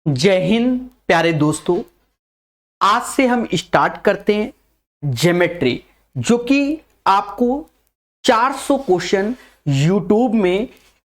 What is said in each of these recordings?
जय हिंद प्यारे दोस्तों। आज से हम स्टार्ट करते हैं ज्योमेट्री, जो कि आपको 400 क्वेश्चन यूट्यूब में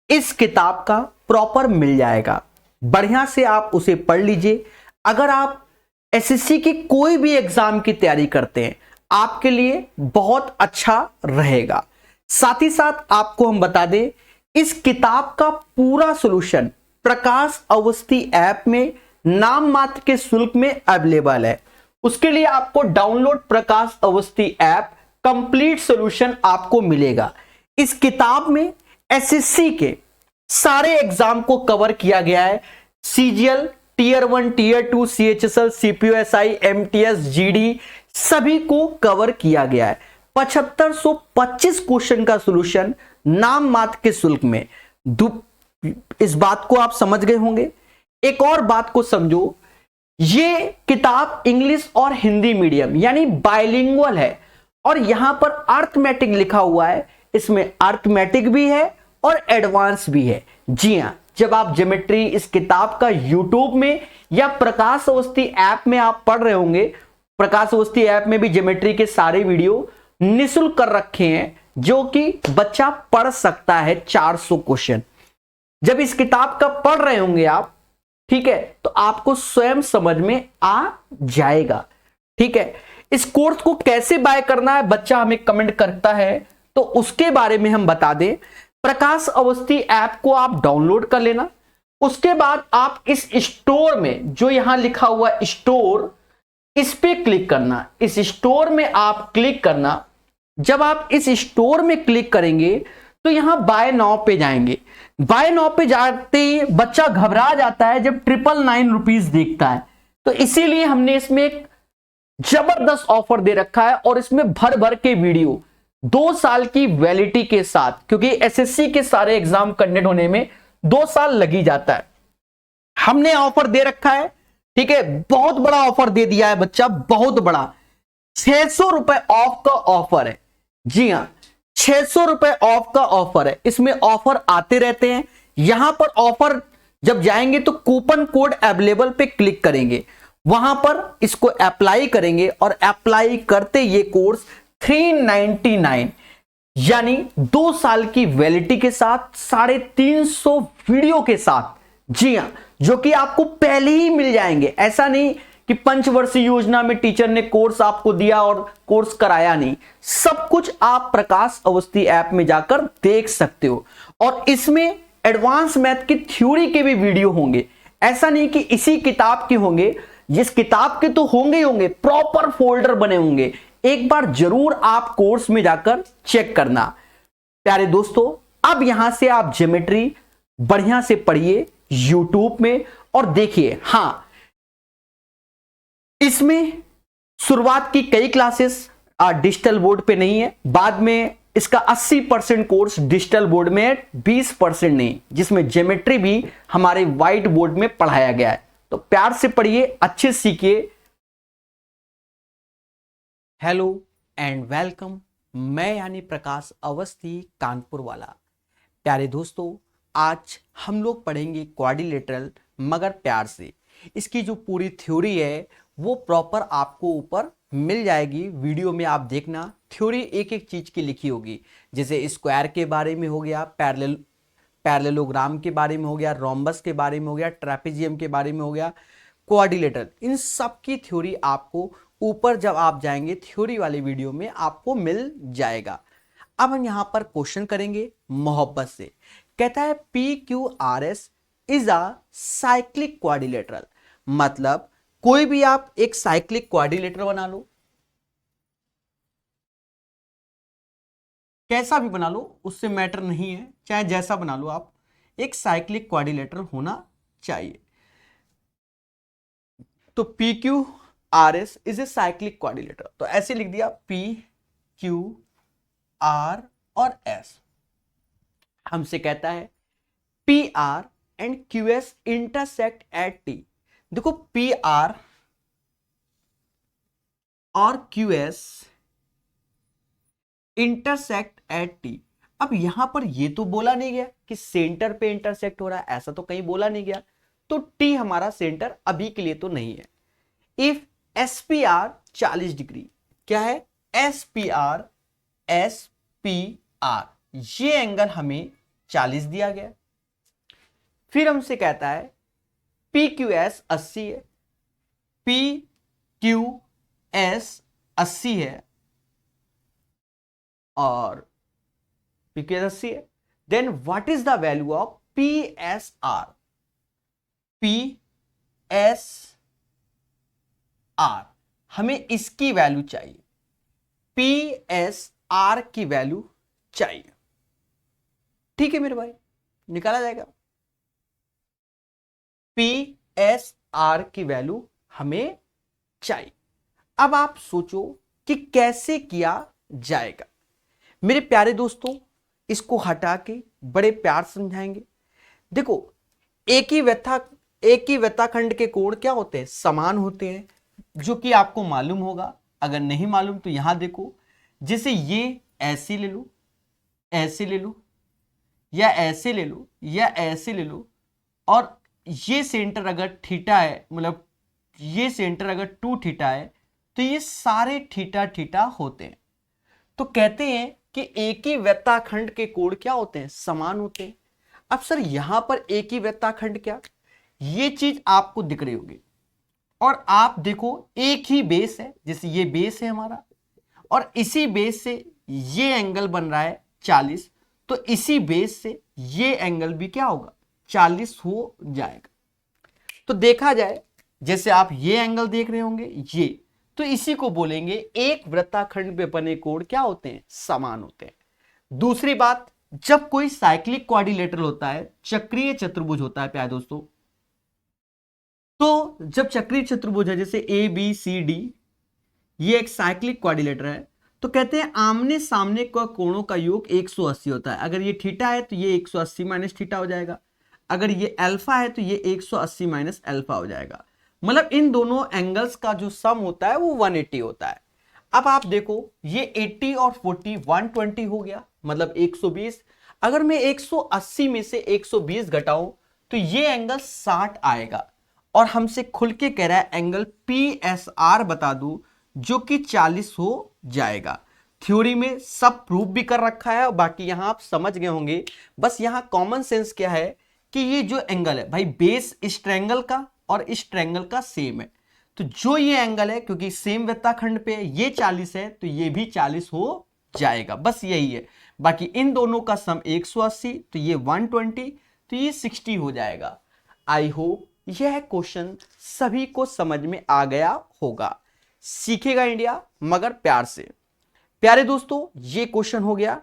इस किताब का प्रॉपर मिल जाएगा। बढ़िया से आप उसे पढ़ लीजिए। अगर आप एसएससी की कोई भी एग्जाम की तैयारी करते हैं, आपके लिए बहुत अच्छा रहेगा। साथ ही साथ आपको हम बता दें, इस किताब का पूरा सॉल्यूशन प्रकाश अवस्थी ऐप में नाम मात्र के शुल्क में अवेलेबल है। उसके लिए आपको डाउनलोड प्रकाश अवस्थी ऐप कंप्लीट सॉल्यूशन आपको मिलेगा। इस किताब में एसएससी के सारे एग्जाम को कवर किया गया है। CGL, tier 1, tier 2, CHSL, CPO SI, MTS, GD सभी को कवर किया गया है। 7525 क्वेश्चन का सॉल्यूशन नाम मात्र के शुल्क में। इस बात को आप समझ गए होंगे। एक और बात को समझो, ये किताब इंग्लिश और हिंदी मीडियम यानी बाइलिंगुअल है और यहां पर अर्थमेटिक लिखा हुआ है। इसमें अर्थमेटिक भी है और एडवांस भी है। जी हां, जब आप ज्योमेट्री इस किताब का यूट्यूब में या प्रकाश अवस्थी ऐप में आप पढ़ रहे होंगे, प्रकाश अवस्थी ऐप में भी ज्योमेट्री के सारे वीडियो निःशुल्क कर रखे हैं, जो कि बच्चा पढ़ सकता है 400 क्वेश्चन। जब इस किताब का पढ़ रहे होंगे आप, ठीक है, तो आपको स्वयं समझ में आ जाएगा। ठीक है, इस कोर्स को कैसे बाय करना है, बच्चा हमें कमेंट करता है, तो उसके बारे में हम बता दें। प्रकाश अवस्थी ऐप को आप डाउनलोड कर लेना। उसके बाद आप इस स्टोर में, जो यहां लिखा हुआ स्टोर, इस पे क्लिक करना। इस स्टोर में आप क्लिक करना। जब आप इस स्टोर में क्लिक करेंगे तो यहां बाय नाउ पे जाएंगे। बाय नाउ पे जाते ही बच्चा घबरा जाता है जब 999 रुपीज देखता है। तो इसीलिए हमने इसमें एक जबरदस्त ऑफर दे रखा है और इसमें भर भर के वीडियो 2 साल की वैलिडिटी के साथ, क्योंकि एसएससी के सारे एग्जाम कंडक्ट होने में 2 साल लग ही जाता है। हमने ऑफर दे रखा है, ठीक है, बहुत बड़ा ऑफर दे दिया है बच्चा, बहुत बड़ा। 600 रुपए ऑफ का ऑफर है। जी हां, 600 रुपए ऑफ का ऑफर है। इसमें ऑफर आते रहते हैं। यहां पर ऑफर जब जाएंगे तो कूपन कोड अवेलेबल पे क्लिक करेंगे, वहां पर इसको अप्लाई करेंगे और अप्लाई करते ये कोर्स 399 यानी 2 साल की वैलिडिटी के साथ 350 वीडियो के साथ, जी हां, जो कि आपको पहले ही मिल जाएंगे। ऐसा नहीं कि पंचवर्षीय योजना में टीचर ने कोर्स आपको दिया और कोर्स कराया नहीं। सब कुछ आप प्रकाश अवस्थी ऐप में जाकर देख सकते हो। और इसमें एडवांस मैथ की थ्योरी के भी वीडियो होंगे। ऐसा नहीं कि इसी किताब के होंगे, जिस किताब के तो होंगे ही होंगे, प्रॉपर फोल्डर बने होंगे। एक बार जरूर आप कोर्स में जाकर चेक करना। प्यारे दोस्तों, अब यहां से आप ज्योमेट्री बढ़िया से पढ़िए यूट्यूब में और देखिए। हां, इसमें शुरुआत की कई क्लासेस डिजिटल बोर्ड पे नहीं है। बाद में इसका 80% कोर्स डिजिटल बोर्ड में है, 20% नहीं, जिसमें ज्योमेट्री भी हमारे व्हाइट बोर्ड में पढ़ाया गया है। तो प्यार से पढ़िए, अच्छे सीखिए। हेलो एंड वेलकम, मैं यानी प्रकाश अवस्थी कानपुर वाला। प्यारे दोस्तों, आज हम लोग पढ़ेंगे क्वाड्रिलेटरल, मगर प्यार से। इसकी जो पूरी थ्योरी है वो प्रॉपर आपको ऊपर मिल जाएगी। वीडियो में आप देखना, थ्योरी एक एक चीज की लिखी होगी। जैसे स्क्वायर के बारे में हो गया, पैरेललोग्राम के बारे में हो गया, रोम्बस के बारे में हो गया, ट्रेपेजियम के बारे में हो गया, क्वाड्रिलेटरल, इन सब की थ्योरी आपको ऊपर जब आप जाएंगे थ्योरी वाले वीडियो में आपको मिल जाएगा। अब हम यहां पर क्वेश्चन करेंगे मोहब्बत से। कहता है PQRS is a cyclic quadrilateral. मतलब कोई भी आप एक साइक्लिक क्वाड्रिलेटरल बना लो, कैसा भी बना लो, उससे मैटर नहीं है, चाहे जैसा बना लो आप, एक साइक्लिक क्वाड्रिलेटरल होना चाहिए। तो PQRS is a cyclic quadrilateral, तो ऐसे लिख दिया PQR और S। हमसे कहता है PR and QS intersect at T। देखो, PR और QS इंटरसेक्ट एट T। अब यहां पर ये तो बोला नहीं गया कि सेंटर पे इंटरसेक्ट हो रहा है, ऐसा तो कहीं बोला नहीं गया। तो टी हमारा सेंटर अभी के लिए तो नहीं है। इफ SPR 40 डिग्री, क्या है SPR, ये एंगल हमें 40 दिया गया। फिर हमसे कहता है PQS 80 है, PQS 80 है और PQS 80 है, then what is the value of PSR? PSR हमें इसकी वैल्यू चाहिए, PSR की वैल्यू चाहिए। ठीक है मेरे भाई, निकाला जाएगा। PSR की वैल्यू हमें चाहिए। अब आप सोचो कि कैसे किया जाएगा। मेरे प्यारे दोस्तों, इसको हटा के बड़े प्यार समझाएंगे। देखो, एक ही वृत्ताखंड के कोण क्या होते हैं? समान होते हैं, जो कि आपको मालूम होगा। अगर नहीं मालूम तो यहां देखो, जैसे ये ऐसे ले लो, ऐसे ले लो, या ऐसे ले लो, या ऐसे ले लो, और ये सेंटर अगर थीटा है, मतलब ये सेंटर अगर 2 थीटा है, तो ये सारे थीटा थीटा होते हैं। तो कहते हैं कि एक ही वृत्ताखंड के कोण क्या होते हैं? समान होते हैं। अब सर यहां पर एक ही वृत्ताखंड क्या, ये चीज आपको दिख रही होगी। और आप देखो एक ही बेस है, जैसे ये बेस है हमारा, और इसी बेस से ये एंगल बन रहा है 40, तो इसी बेस से ये एंगल भी क्या होगा? 40 हो जाएगा। तो देखा जाए, जैसे आप ये एंगल देख रहे होंगे, ये तो इसी को बोलेंगे एक वृत्ताखंड पे बने कोण क्या होते हैं? समान होते हैं। दूसरी बात, जब कोई साइक्लिक क्वाड्रिलेटरल होता है, चक्रीय चतुर्भुज होता है प्यारे दोस्तों, तो जब चक्रीय चतुर्भुज है, जैसे ABCD, ये एक साइक्लिक क्वाड्रिलेटर है, तो कहते हैं आमने सामने का कोणों का योग 180 होता है। अगर ये थीटा है तो ये 180 माइनस थीटा हो जाएगा, अगर ये अल्फा है तो ये 180 माइनस अल्फा हो जाएगा। मतलब इन दोनों एंगल्स का जो सम होता है वो 180 होता है। अब आप देखो, ये 80 और 40 120 हो गया, मतलब 120। अगर मैं 180 में से 120 घटाऊं तो ये एंगल 60 आएगा, और हमसे खुल के कह रहा है एंगल PSR बता दूं, जो कि 40 हो जाएगा। थ्योरी में सब प्रूफ भी कर रखा है, और बाकी यहां आप समझ गए होंगे। बस यहां कॉमन सेंस क्या है कि ये जो एंगल है भाई, बेस इस ट्रायंगल का और इस ट्रायंगल का सेम है, तो जो ये एंगल है, क्योंकि सेम वृत्ताखंड पे ये 40 है, तो ये भी 40 हो जाएगा। बस यही है। बाकी इन दोनों का सम 180, तो ये 120, तो ये 60 हो जाएगा। आई होप यह क्वेश्चन सभी को समझ में आ गया होगा। सीखेगा इंडिया, मगर प्यार से। प्यारे दोस्तों, ये क्वेश्चन हो गया।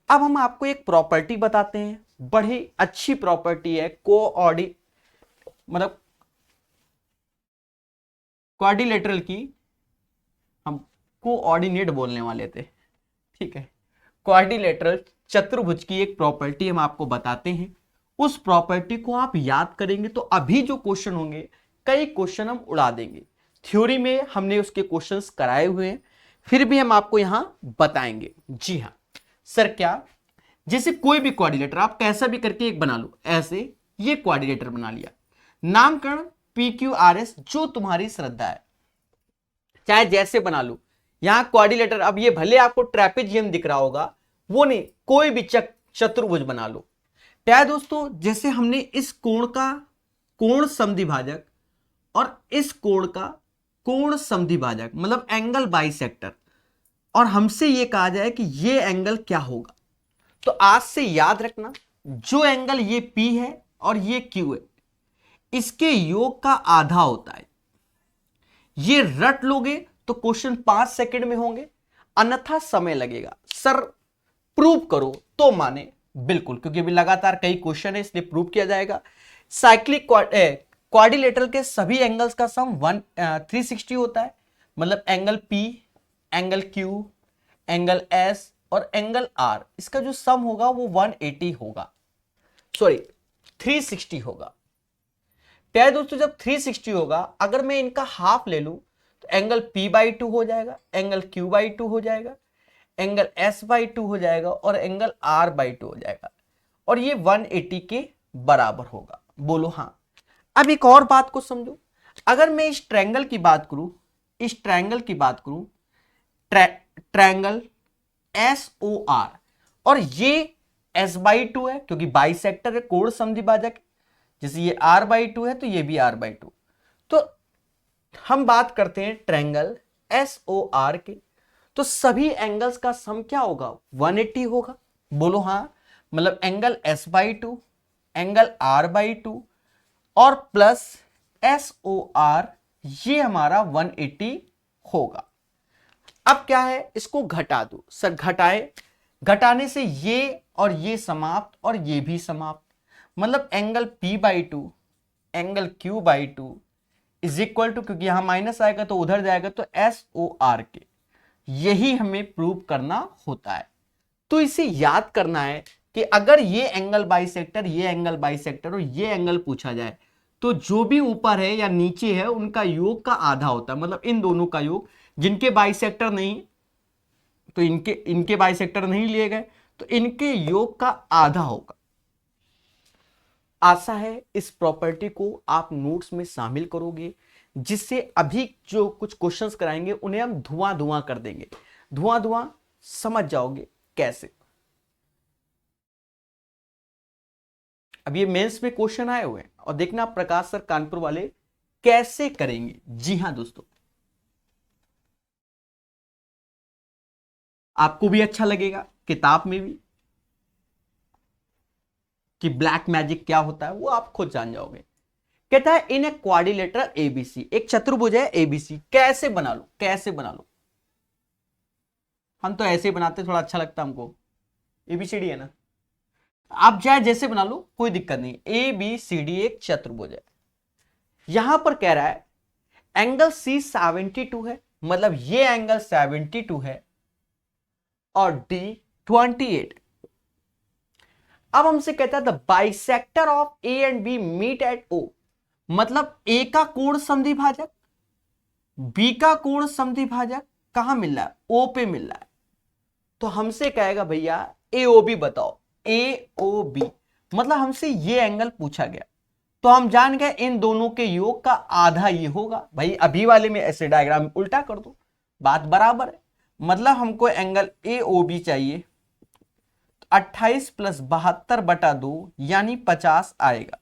अब हम आपको एक प्रॉपर्टी बताते हैं, बड़ी अच्छी प्रॉपर्टी है, मतलब क्वाड्रिलेटरल की। हम कोऑर्डिनेट बोलने वाले थे, ठीक है। क्वाड्रिलेटरल चतुर्भुज की एक प्रॉपर्टी हम आपको बताते हैं। उस प्रॉपर्टी को आप याद करेंगे तो अभी जो क्वेश्चन होंगे, कई क्वेश्चन हम उड़ा देंगे। थ्योरी में हमने उसके क्वेश्चंस कराए हुए हैं, फिर भी हम आपको यहां बताएंगे। जी हां सर, क्या? जैसे कोई भी क्वाड्रिलेटर आप कैसा भी करके एक बना लो, ऐसे ये क्वाड्रिलेटर बना लिया, नामकरण PQRS, जो तुम्हारी श्रद्धा है, चाहे जैसे बना लो। यहां क्वाड्रिलेटर, अब ये भले आपको ट्रेपेजियम दिख रहा होगा, वो नहीं, कोई भी चतुर्भुज बना लो। प्यारे दोस्तों, जैसे हमने इस कोण का कोण समद्विभाजक और इस कोण का कोण समद्विभाजक, मतलब एंगल बाइसेक्टर, और हमसे ये कहा जाए कि ये एंगल क्या होगा, तो आज से याद रखना, जो एंगल ये P है और ये Q है, इसके योग का आधा होता है। ये रट लोगे तो क्वेश्चन 5 सेकंड में होंगे, अन्यथा समय लगेगा। सर प्रूव करो तो माने, बिल्कुल, क्योंकि अभी लगातार कई क्वेश्चन है, इसलिए प्रूव किया जाएगा। साइक्लिक क्वाड्रिलेटरल के सभी एंगल्स का सम 360 होता है, मतलब angle P, angle Q, angle S और एंगल R, इसका जो सम होगा वो 180 होगा, सॉरी 360 होगा। प्यारे दोस्तों, जब 360 होगा, अगर मैं इनका हाफ ले लूं तो एंगल P/2 हो जाएगा, एंगल Q/2 हो जाएगा, एंगल S/2 हो जाएगा और एंगल R/2 हो जाएगा, और ये 180 के बराबर होगा। बोलो हाँ। अब एक और बात को समझो, अगर मैं इस ट्रायंगल की बात करूं, इस ट्रायंगल की बात करूं, ट्रायंगल SOR, और ये S/2 है क्योंकि बाइसेक्टर है, कोण समद्विभाजक, जैसे ये R/2 है तो ये भी R/2। तो हम बात करते हैं ट्रायंगल SOR के, तो सभी एंगल्स का सम क्या होगा, 180 होगा। बोलो हाँ, मतलब एंगल S/2, एंगल R/2 और प्लस SOR, ये हमारा 180 होगा। अब क्या है, इसको घटा दो सर, घटाए, घटाने से ये और ये समाप्त और ये भी समाप्त, मतलब angle P/2 angle Q/2 is equal to, क्योंकि यहां माइनस आएगा तो उधर जाएगा, तो SOR के, यही हमें प्रूव करना होता है। तो इसे याद करना है कि अगर ये एंगल बाइसेक्टर, ये एंगल बाइसेक्टर और ये एंगल पूछा जाए, तो जो भी ऊपर है या नीचे है उनका योग का आधा होता है, मतलब इन दोनों का योग। जिनके बाइसेक्टर नहीं, तो इनके बाइसेक्टर नहीं लिए गए, तो इनके योग का आधा होगा। आशा है इस प्रॉपर्टी को आप नोट्स में शामिल करोगे, जिससे अभी जो कुछ क्वेश्चंस कराएंगे उन्हें हम धुआं धुआं कर देंगे, धुआं धुआं समझ जाओगे कैसे। अब ये मेंस में क्वेश्चन आए हुए हैं और देखना प्रकाश सर कानपुर वाले कैसे करेंगे। जी हां दोस्तों, आपको भी अच्छा लगेगा, किताब में भी, कि ब्लैक मैजिक क्या होता है वो आप खुद जान जाओगे। कहता है इन ए क्वाड्रिलेटरल एबीसी, एक चतुर्भुज है एबीसी, कैसे बना लो, कैसे बना लो। हम तो ऐसे ही बनाते, थोड़ा अच्छा लगता हमको, एबीसीडी है ना, आप चाहे जैसे बना लो कोई दिक्कत नहीं। ABCD एक चतुर्भुज है, यहां पर कह रहा है एंगल C 72 है, मतलब ये एंगल 72 है और D 28। अब हमसे कहता है the bisector of A and B meet at O, मतलब A का कोण समद्विभाजक, B का कोण समद्विभाजक कहां मिल रहा है, O पे मिल रहा है। तो हमसे कहेगा भैया AOB बताओ, AOB मतलब हमसे ये एंगल पूछा गया, तो हम जान गए इन दोनों के योग का आधा ये होगा। भाई अभी वाले में ऐसे डायग्राम उल्टा कर दो, बात बराबर है। मतलब हमको एंगल AOB चाहिए, 28 + 72/2 यानी 50 आएगा,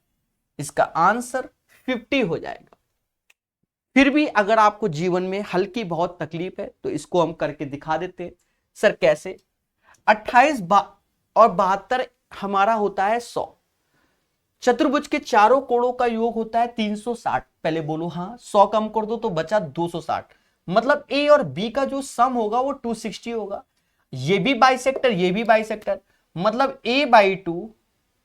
इसका आंसर 50 हो जाएगा। फिर भी अगर आपको जीवन में हल्की बहुत तकलीफ है तो इसको हम करके दिखा देते हैं। सर कैसे, 28 और 72 हमारा होता है 100, चतुर्भुज के चारों कोणों का योग होता है 360। पहले बोलो हाँ, 100 कम कर दो तो बचा 260, मतलब A और B का जो सम होगा वो 260 होगा। ये भी बाइसेक्टर, ये भी बाइसेक्टर, मतलब A/2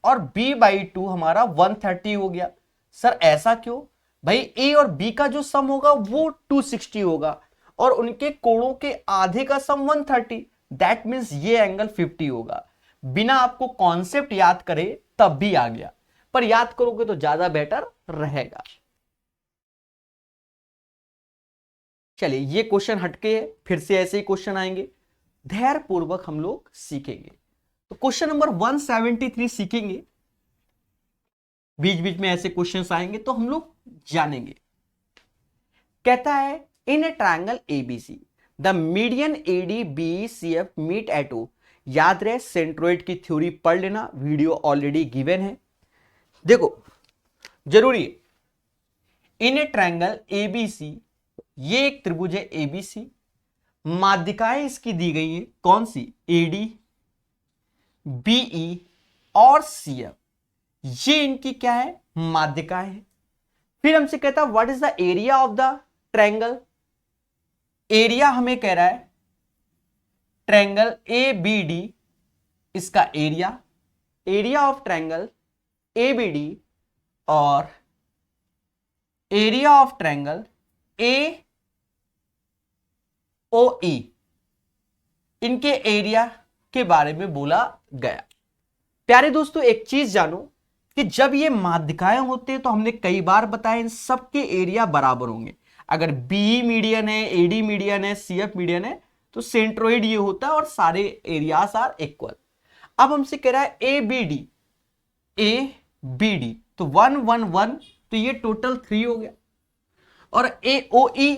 और B/2 हमारा 130 हो गया। सर ऐसा क्यों, भाई A और B का जो सम होगा वो 260 होगा और उनके कोणों के आधे का सम 130, दैट मीन्स ये एंगल 50 होगा। बिना आपको कॉन्सेप्ट याद करे तब भी आ गया, पर याद करोगे तो ज्यादा बेटर रहेगा। चलिए ये क्वेश्चन हटके है, फिर से ऐसे ही क्वेश्चन आएंगे, धैर्य पूर्वक हम लोग सीखेंगे। तो क्वेश्चन नंबर 173 सीखेंगे, बीच बीच में ऐसे क्वेश्चंस आएंगे तो हम लोग जानेंगे। कहता है in a triangle ABC the median ADBCF meet at O, याद रहे सेंट्रोइड की थ्योरी पढ़ लेना, वीडियो ऑलरेडी गिवन है। देखो जरूरी है, इन ए ट्रायंगल ABC, ये एक त्रिभुज है ABC, माध्यिकाएं इसकी दी गई है कौन सी, AD, BE और CF, ये इनकी क्या है, माध्यिकाएं है। फिर हमसे कहता है what is the area of the triangle, area हमें कह रहा है ट्रायंगल ABD, इसका area, area of triangle ABD और एरिया ऑफ ट्रायंगल AOE, इनके एरिया के बारे में बोला गया। प्यारे दोस्तों एक चीज जानो कि जब ये माध्यिकाएं होते हैं तो हमने कई बार बताया इन सबके एरिया बराबर होंगे। अगर BE मीडियन है, AD मीडियन है, CF मीडियन है, तो सेंट्रोइड ये होता है और सारे एरियाज आर इक्वल। अब हमसे कह रहा है ABD, तो 1 1 1 तो ये टोटल 3 हो गया। और ए ओ ई,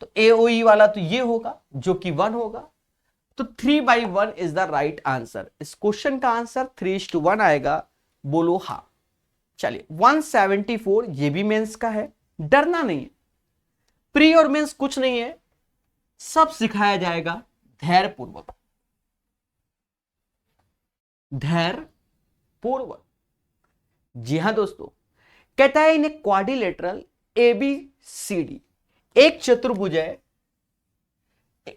तो ए ओ ई वाला तो ये होगा जो कि 1 होगा। तो 3/1 इज द राइट आंसर। इस क्वेश्चन का आंसर 3:1 आएगा। बोलो हाँ। चलिए 174 ये भी मेंस का है, डरना नहीं है। प्री और मेंस कुछ नहीं है, सब सिखाया जाएगा धैर्य पूर्वक। धैर्य पूर्वक। जी हां दोस्तों, कहता है इन ए क्वाड्रिलेटरल ABCD, एक चतुर्भुज है।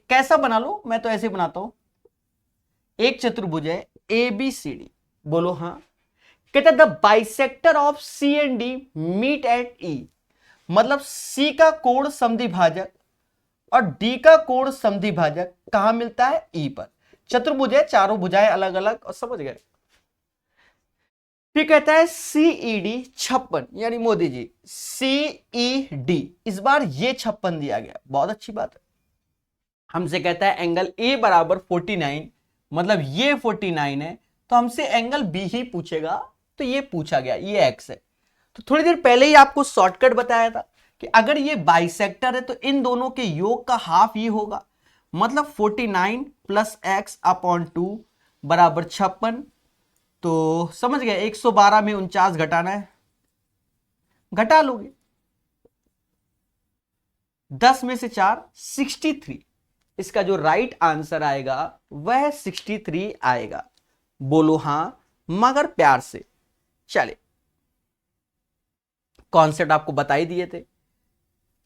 कैसा बना लो, मैं तो ऐसे बनाता हूं। एक चतुर्भुज है ABCD, बोलो हां। कहता है the bisector of C and D meet at E, मतलब C का कोण समद्विभाजक और D का कोण समद्विभाजक कहां मिलता है? E पर। चतुर्भुज है, चारों भुजाएं अलग अलग, और समझ गए। फिर कहता है CED 56, यानी मोदी जी CED, इस बार ये 56 दिया गया, बहुत अच्छी बात है। हमसे कहता है एंगल A बराबर 49, मतलब ये 49 है, तो हमसे एंगल B ही पूछेगा, तो ये पूछा गया, ये X है। तो थोड़ी देर पहले ही आपको शॉर्टकट बताया था कि अगर ये बाइसेक्टर है तो इन दोनों के योग का हाफ ये होगा, मतलब 49 + x/2 बराबर 56। तो समझ गए, 112 में 49 घटाना है, घटा लोगे। 10 में से 4 63, इसका जो राइट आंसर आएगा वह 63 आएगा। बोलो हां मगर प्यार से। चले, कॉन्सेप्ट आपको बता ही दिए थे।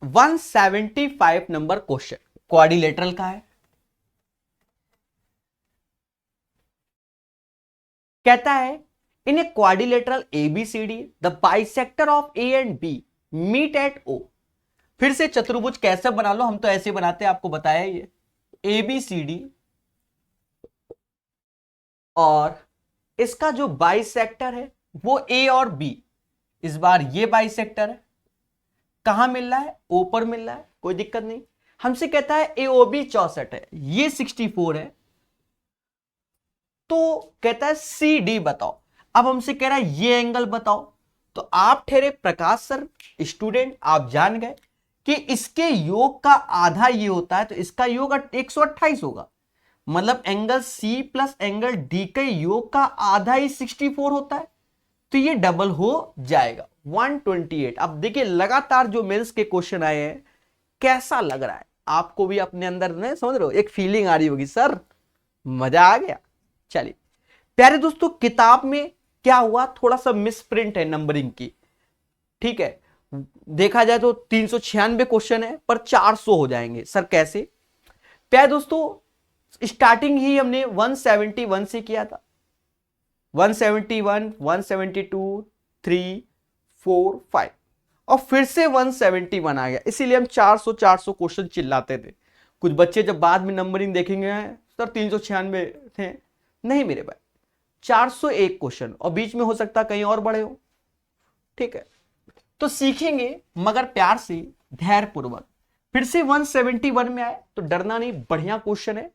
175 नंबर क्वेश्चन क्वाड्रिलेटरल का है। कहता है in a quadrilateral ABCD the bisector of A and B meet at O। फिर से चतुर्भुज कैसे बना लो, हम तो ऐसे बनाते हैं, आपको बताया ये ABCD, और इसका जो बाइसेक्टर है वो A और B। इस बार ये बाइसेक्टर है, कहां मिल रहा है? O पर मिल रहा है, कोई दिक्कत नहीं। हमसे कहता है AOB 64 है, ये 64 है, तो कहता है CD बताओ। अब हमसे कह रहा है ये एंगल बताओ, तो आप ठहरे प्रकाश सर, स्टूडेंट आप जान गए कि इसके योग का आधा ये होता है, तो इसका योग 128 होगा, मतलब angle C plus angle D के योग का आधा ही 64 होता है, तो ये डबल हो जाएगा 128। अब देखिए लगातार जो मेंस के क्वेश्चन आए हैं, कैसा लग रहा है आपको भी अपने अंदर में, समझ रहे हो, एक फीलिंग आ रही होगी, सर मजा आ गया। चलिए प्यारे दोस्तों, किताब में क्या हुआ, थोड़ा सा मिसप्रिंट है नंबरिंग की, ठीक है। देखा जाए तो 396 क्वेश्चन है पर 400 हो जाएंगे, सर कैसे? प्यारे दोस्तों, स्टार्टिंग ही हमने 171 से किया था, 171, 172, 3, 4, 5, और फिर से 171 आ गया, इसीलिए हम 400 क्वेश्चन चिल्लाते थे। कुछ बच्चे जब बाद में नंबरिंग देखेंगे सर 396 थे, नहीं मेरे भाई, 401 क्वेश्चन, और बीच में हो सकता कहीं और बड़े हो, ठीक है। तो सीखेंगे मगर प्यार से, धैर्य पूर्वक। फिर से 171 में आए तो डरना नहीं, बढ़िया क्वेश्चन है,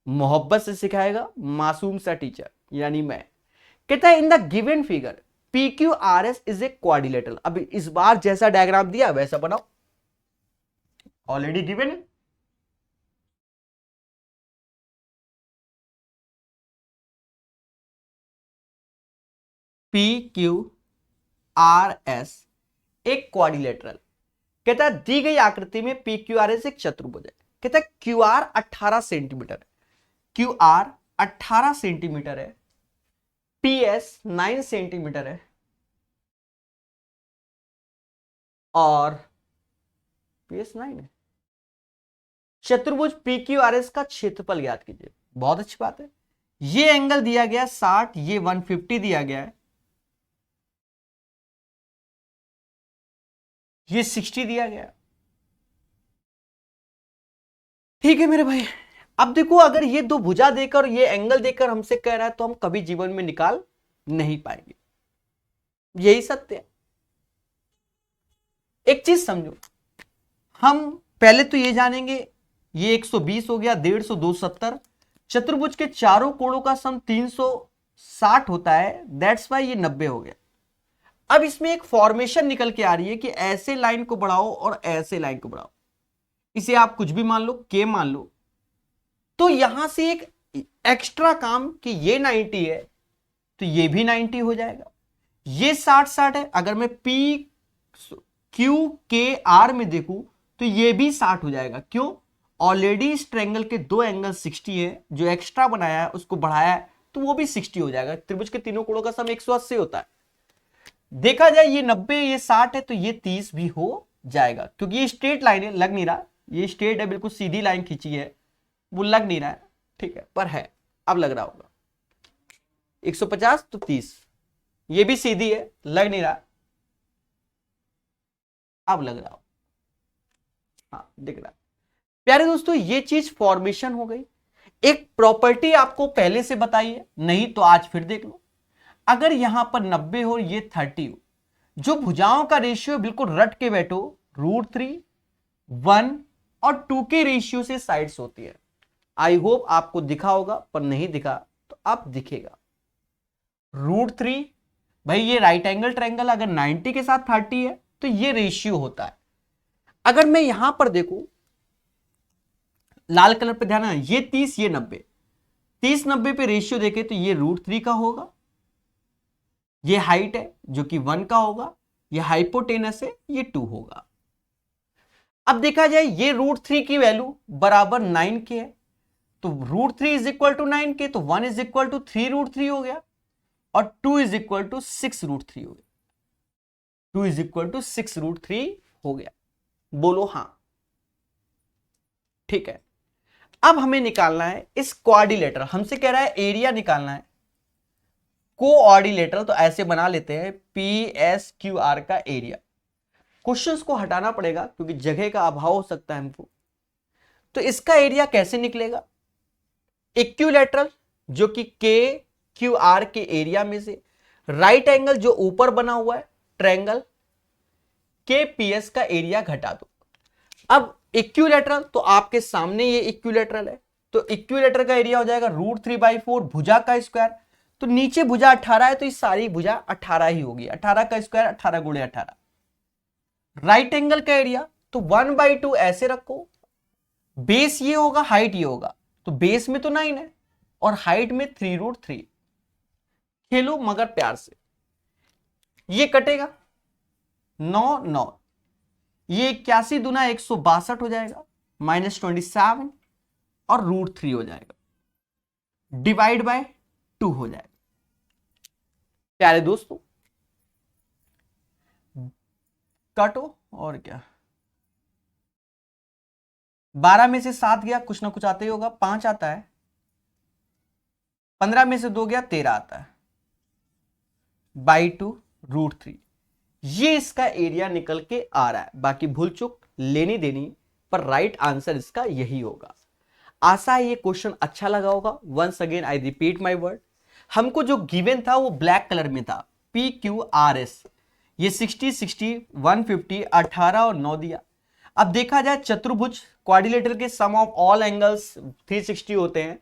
मोहब्बत से सिखाएगा मासूम सा टीचर यानी मैं। कहता है in the given figure PQRS is a quadrilateral. अभी इस बार जैसा डायग्राम दिया वैसा बनाओ, ऑलरेडी गिवन है। PQRS एक क्वाड्रिलेटरल। कहता है दी गई आकृति में PQRS एक चतुर्भुज है। कहता है QR 18 सेंटीमीटर है, QR 18 सेंटीमीटर है, PS 9 सेंटीमीटर है, और PS 9 है। चतुर्भुज PQRS का क्षेत्रफल ज्ञात कीजिए। बहुत अच्छी बात है, ये एंगल दिया गया 60, ये 150 दिया गया है, ये 60 दिया गया, ठीक है मेरे भाई। अब देखो, अगर ये दो भुजा देकर ये एंगल देकर हमसे कह रहा है तो हम कभी जीवन में निकाल नहीं पाएंगे, यही सत्य है। एक चीज समझो, हम पहले तो ये जानेंगे, ये 120 हो गया, 150, 270। चतुर्भुज के चारों कोणों का सम 60 होता है, दैट्स वाई ये 90 हो गया। अब इसमें एक फॉर्मेशन निकल के आ रही है कि ऐसे लाइन को बढ़ाओ और ऐसे लाइन को बढ़ाओ, इसे आप कुछ भी मान लो, के मान लो। तो यहां से एक एक्स्ट्रा काम कि ये 90 है तो ये भी 90 हो जाएगा, ये 60 है। अगर मैं पी क्यू के आर में देखूं तो ये भी 60 हो जाएगा। क्यों? ऑलरेडी इस ट्रायंगल के दो एंगल 60 है, जो एक्स्ट्रा बनाया है उसको बढ़ाया है तो वो भी 60 हो जाएगा। त्रिभुज के तीनों कोणों का सम 180 होता है। देखा जाए ये 90 ये 60 है तो ये 30 भी हो जाएगा, क्योंकि ये स्ट्रेट लाइन है, लग नहीं रहा ये स्ट्रेट है, बिल्कुल सीधी लाइन खींची है, वो लग नहीं रहा है, ठीक है, पर है, अब लग रहा होगा। 150 तो 30, ये भी सीधी है, लग नहीं रहा, अब लग रहा हो, हाँ दिख रहा। प्यारे दोस्तों ये चीज फॉर्मेशन हो गई। एक प्रॉपर्टी आपको पहले से बताई है, नहीं तो आज फिर देख लो। अगर यहां पर 90 हो, ये 30 हो, जो भुजाओं का रेशियो बिल्कुल रट के बैठो, √3, 1 और 2 के रेशियो से साइड्स होती है। आई होप आपको दिखा होगा, पर नहीं दिखा तो आप दिखेगा। √3 भाई ये राइट एंगल ट्रायंगल, अगर 90 के साथ 30 है तो ये रेशियो होता है। अगर मैं यहां पर देखूं, लाल कलर पे ध्यान है, ये 30 ये 90, 30 90 पे रेशियो देखे तो ये √3 का होगा। ये हाइट है जो कि 1 का होगा, ये हाइपोटेनस है, ये 2 होगा। अब देखा जाए ये √3 की वैल्यू बराबर 9 के है, तो √3 इज इक्वल टू 9 के, तो 1 इज इक्वल टू 3√3 हो गया और 2 इज इक्वल टू 6√3 हो गया। 2 इज इक्वल टू 6√3 हो गया। बोलो हां, ठीक है। अब हमें निकालना है इस क्वाड्रिलेटरल, हमसे कह रहा है एरिया निकालना है कोऑर्डिनेटर, तो ऐसे बना लेते हैं PSQR का एरिया। क्वेश्चंस को हटाना पड़ेगा क्योंकि जगह का अभाव हो सकता है हमको। तो इसका एरिया कैसे निकलेगा? इक्विलैटरल जो कि KQR के एरिया में से राइट एंगल जो ऊपर बना हुआ है ट्रायंगल KPS का एरिया घटा दो। अब इक्विलैटरल तो आपके सामने ये इक्विलैटरल है, तो इक्विलैटरल का एरिया हो जाएगा √3/4 भुजा का स्क्वायर। तो नीचे भुजा 18 है तो ये सारी भुजा 18 ही होगी, 18 का स्क्वायर 18 × 18। राइट एंगल का एरिया तो 1/2 ऐसे रखो, बेस ये होगा हाइट ये होगा, तो बेस में तो 9 है और हाइट में 3√3। खेलो मगर प्यार से, ये कटेगा 9 9, ये 81 दूना 162 हो जाएगा, -27 और √3 हो जाएगा, डिवाइड बाय 2 हो जाएगा। प्यारे दोस्तों काटो, और क्या 12 में से 7 गया, कुछ ना कुछ आता ही होगा, 5 आता है, 15 में से 2 गया 13 आता है, /2 √3। ये इसका एरिया निकल के आ रहा है। बाकी भूल चुक लेनी देनी, पर राइट आंसर इसका यही होगा। आशा है ये क्वेश्चन अच्छा लगा होगा। Once again I repeat my word, हमको जो गिवन था वो ब्लैक कलर में था, PQRS, ये 60 60 150 18 और 9 दिया। अब देखा जाए चतुर्भुज क्वाड्रिलेटरल के सम ऑफ ऑल एंगल्स 360 होते हैं,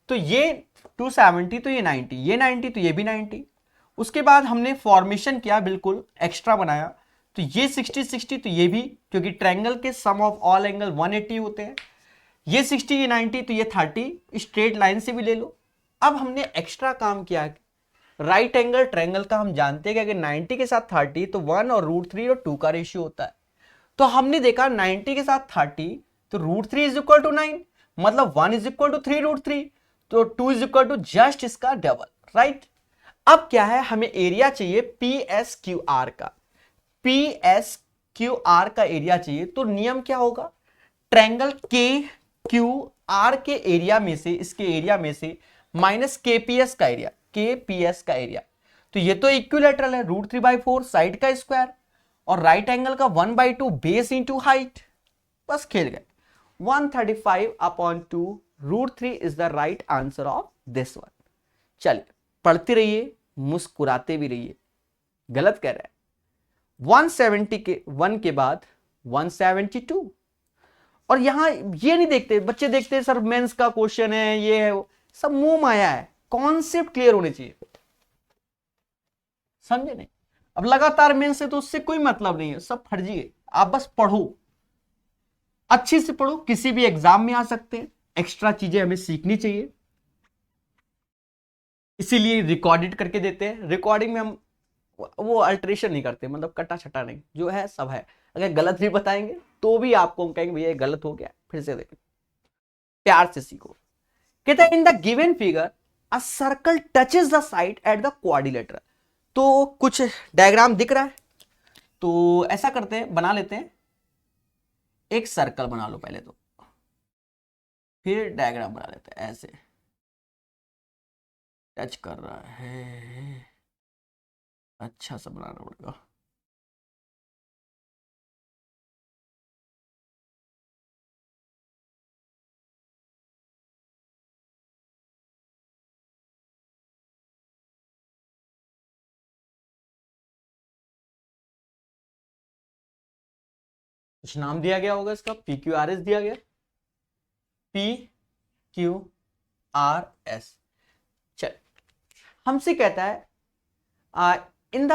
तो ये 270 तो ये 90, ये 90 तो ये भी 90। उसके बाद हमने फॉर्मेशन किया, बिल्कुल एक्स्ट्रा बनाया, तो ये 60 60 तो ये भी, क्योंकि ट्रायंगल के सम ऑफ ऑल एंगल 180 होते हैं। ये 60 ये 90 तो ये 30, स्ट्रेट लाइन से भी ले लो। अब हमने एक्स्ट्रा काम किया, राइट एंगल ट्रायंगल का हम जानते हैं कि अगर 90 के साथ 30 तो 1 और √3 और 2 का रेशियो होता है। तो हमने देखा 90 के साथ 30 तो √3 इज इक्वल टू 9, मतलब 1 इज इक्वल टू 3√3, तो 2 इज इक्वल टू जस्ट इसका डबल, राइट। अब क्या है, हमें एरिया चाहिए PSQR का, PSQR का एरिया चाहिए। तो नियम क्या होगा, ट्रायंगल KQR के एरिया में से, इसके एरिया में से माइनस KPS का एरिया, KPS का एरिया। तो ये तो इक्विलैटरल है, √3/4 साइड का स्क्वायर और राइट एंगल का 1/2 बेस इंटू हाइट, बस खेल गए। 135/2 √3 is the right answer of this one. चलिए पढ़ते रहिए, मुस्कुराते भी रहिए। गलत कह रहा है, 170 के 1 के बाद 172, और यहां ये नहीं देखते बच्चे, देखते सर मेंस का क्वेश्चन है, ये है वो, सब मुंह माया है। कॉन्सेप्ट क्लियर होने चाहिए, समझे नहीं? अब लगातार मेन से तो उससे कोई मतलब नहीं है, सब फर्जी है। आप बस पढ़ो, अच्छे से पढ़ो, किसी भी एग्जाम में आ सकते हैं, एक्स्ट्रा चीजें हमें सीखनी चाहिए, इसीलिए रिकॉर्डेड करके देते हैं। रिकॉर्डिंग में हम वो अल्टरेशन नहीं करते, मतलब कटा छटा नहीं, जो है सब है। अगर गलत भी बताएंगे तो भी आपको हम कहेंगे भैया ये गलत हो गया, फिर से देखें, प्यार से सीखो। कहते हैं इन the given figure a circle touches the side at the quadrilateral. तो कुछ डायग्राम दिख रहा है, तो ऐसा करते हैं, बना लेते हैं, एक सर्कल बना लो पहले, तो फिर डायग्राम बना लेते हैं। ऐसे टच कर रहा है, अच्छा सा बनाना पड़ेगा। कुछ नाम दिया गया होगा इसका, PQRS दिया गया, PQRS। चल, हमसे कहता है in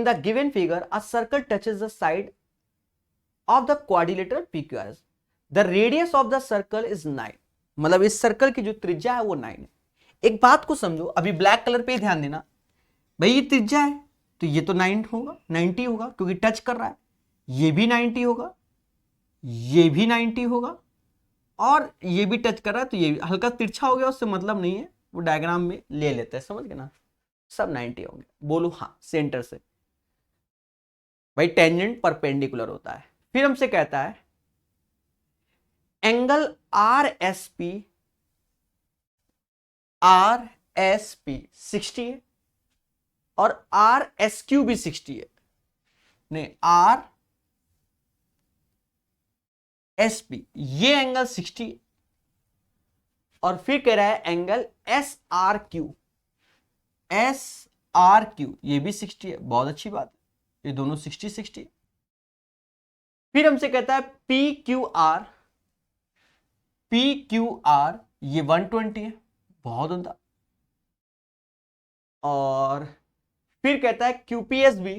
the given figure a circle touches the side of the quadrilateral PQRS, the radius of the circle is 9। मतलब इस सर्कल की जो त्रिज्या है वो 9 है। एक बात को समझो, अभी ब्लैक कलर पे ध्यान देना, भाई ये त्रिज्या है तो ये तो 9 होगा, 90 होगा, क्योंकि टच कर रहा है। ये भी 90 होगा, ये भी 90 होगा, और ये भी टच कर रहा है, तो ये हल्का तिरछा हो गया, उससे मतलब नहीं है, वो डायग्राम में ले लेते हैं, समझ गए ना? सब 90 होंगे। बोलो हाँ, सेंटर से भाई टेंजेंट परपेंडिकुलर होता है। फिर हमसे कहता है एंगल RSP 60 है और RSQ भी 60 है, नहीं RSP ये एंगल 60 है। और फिर कह रहा है एंगल SRQ ये भी 60 है, बहुत अच्छी बात है, ये दोनों 60 है। फिर हमसे कहता है PQR ये 120 है, बहुत उम्दा। और फिर कहता है QPS भी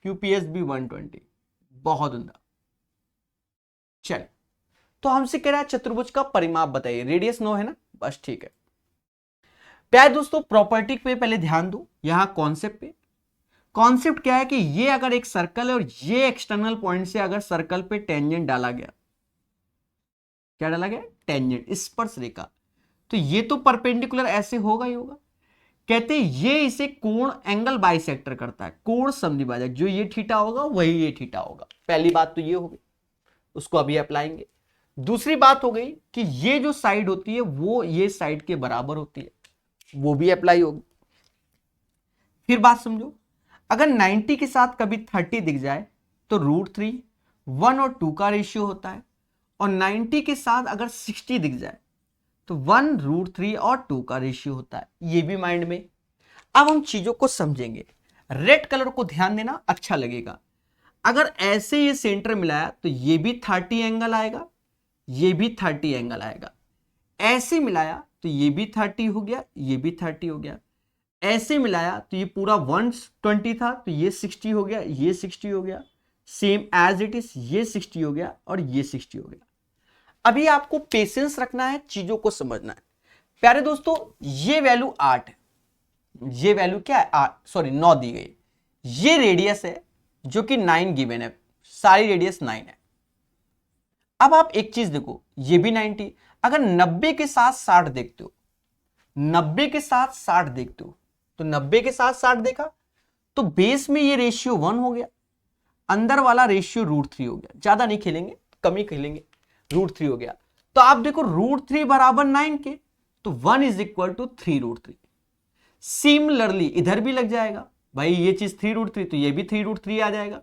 120, बहुत उम्दा। चल, तो हमसे कह रहा है चतुर्भुज का परिमाप बताइए, रेडियस 9 है ना, बस ठीक है। प्यारे दोस्तों, प्रॉपर्टी पे पहले ध्यान दो, यहां कॉन्सेप्ट पे। कॉन्सेप्ट क्या है कि ये अगर एक सर्कल है और ये एक्सटर्नल पॉइंट से अगर सर्कल पे टेंजेंट डाला गया, क्या डाला गया? टेंजेंट, स्पर्श रेखा, तो ये तो परपेंडिकुलर ऐसे होगा ही होगा। कहते हैं ये इसे कोण एंगल बाइसेक्टर करता है, कोण समद्विभाजक, जो ये थीटा होगा वही ये थीटा होगा। पहली बात तो ये हो गई, उसको अभी अप्लाएंगे। दूसरी बात हो गई कि ये जो साइड होती है वो ये साइड के बराबर होती है, वो भी अप्लाई होगी। फिर बात समझो, अगर 90 के साथ कभी 30 दिख जाए तो √3 1 और 2 का रेशियो होता है, और 90 के साथ अगर 60 दिख जाए तो 1 √3 और 2 का रेशियो होता है, ये भी माइंड में। अब हम चीजों को समझेंगे, रेड कलर को ध्यान देना, अच्छा लगेगा। अगर ऐसे ये सेंटर मिलाया तो ये भी 30 एंगल आएगा, ये भी 30 एंगल आएगा। ऐसे मिलाया तो ये भी 30 हो गया, ये भी 30 हो गया। ऐसे मिलाया तो ये पूरा 120 था, तो ये 60 हो गया, ये 60 हो गया, सेम एज इट इज, ये 60 हो गया और ये 60 हो गया। अभी आपको पेशेंस रखना है, चीजों को समझना है। प्यारे दोस्तों, ये वैल्यू 8 है, ये वैल्यू क्या है? 8, सॉरी 9 दी गई। ये रेडियस है जो कि 9 गिवन है, सारी रेडियस 9 है। अब आप एक चीज देखो, ये भी 90, अगर 90 के साथ 60 देखते हो, 90 के साथ 60 देखते हो, तो 90 के साथ 60 देखा तो बेस में ये रेशियो 1 हो गया, अंदर वाला रेशियो √3 हो गया। ज्यादा नहीं खेलेंगे, कम ही खेलेंगे, √3 हो गया। तो आप देखो √3 बराबर 9 के, तो 1 इज इक्वल टू 3 √3। सिमिलरली इधर भी लग जाएगा भाई, ये चीज 3 √3 तो ये भी 3 √3 आ जाएगा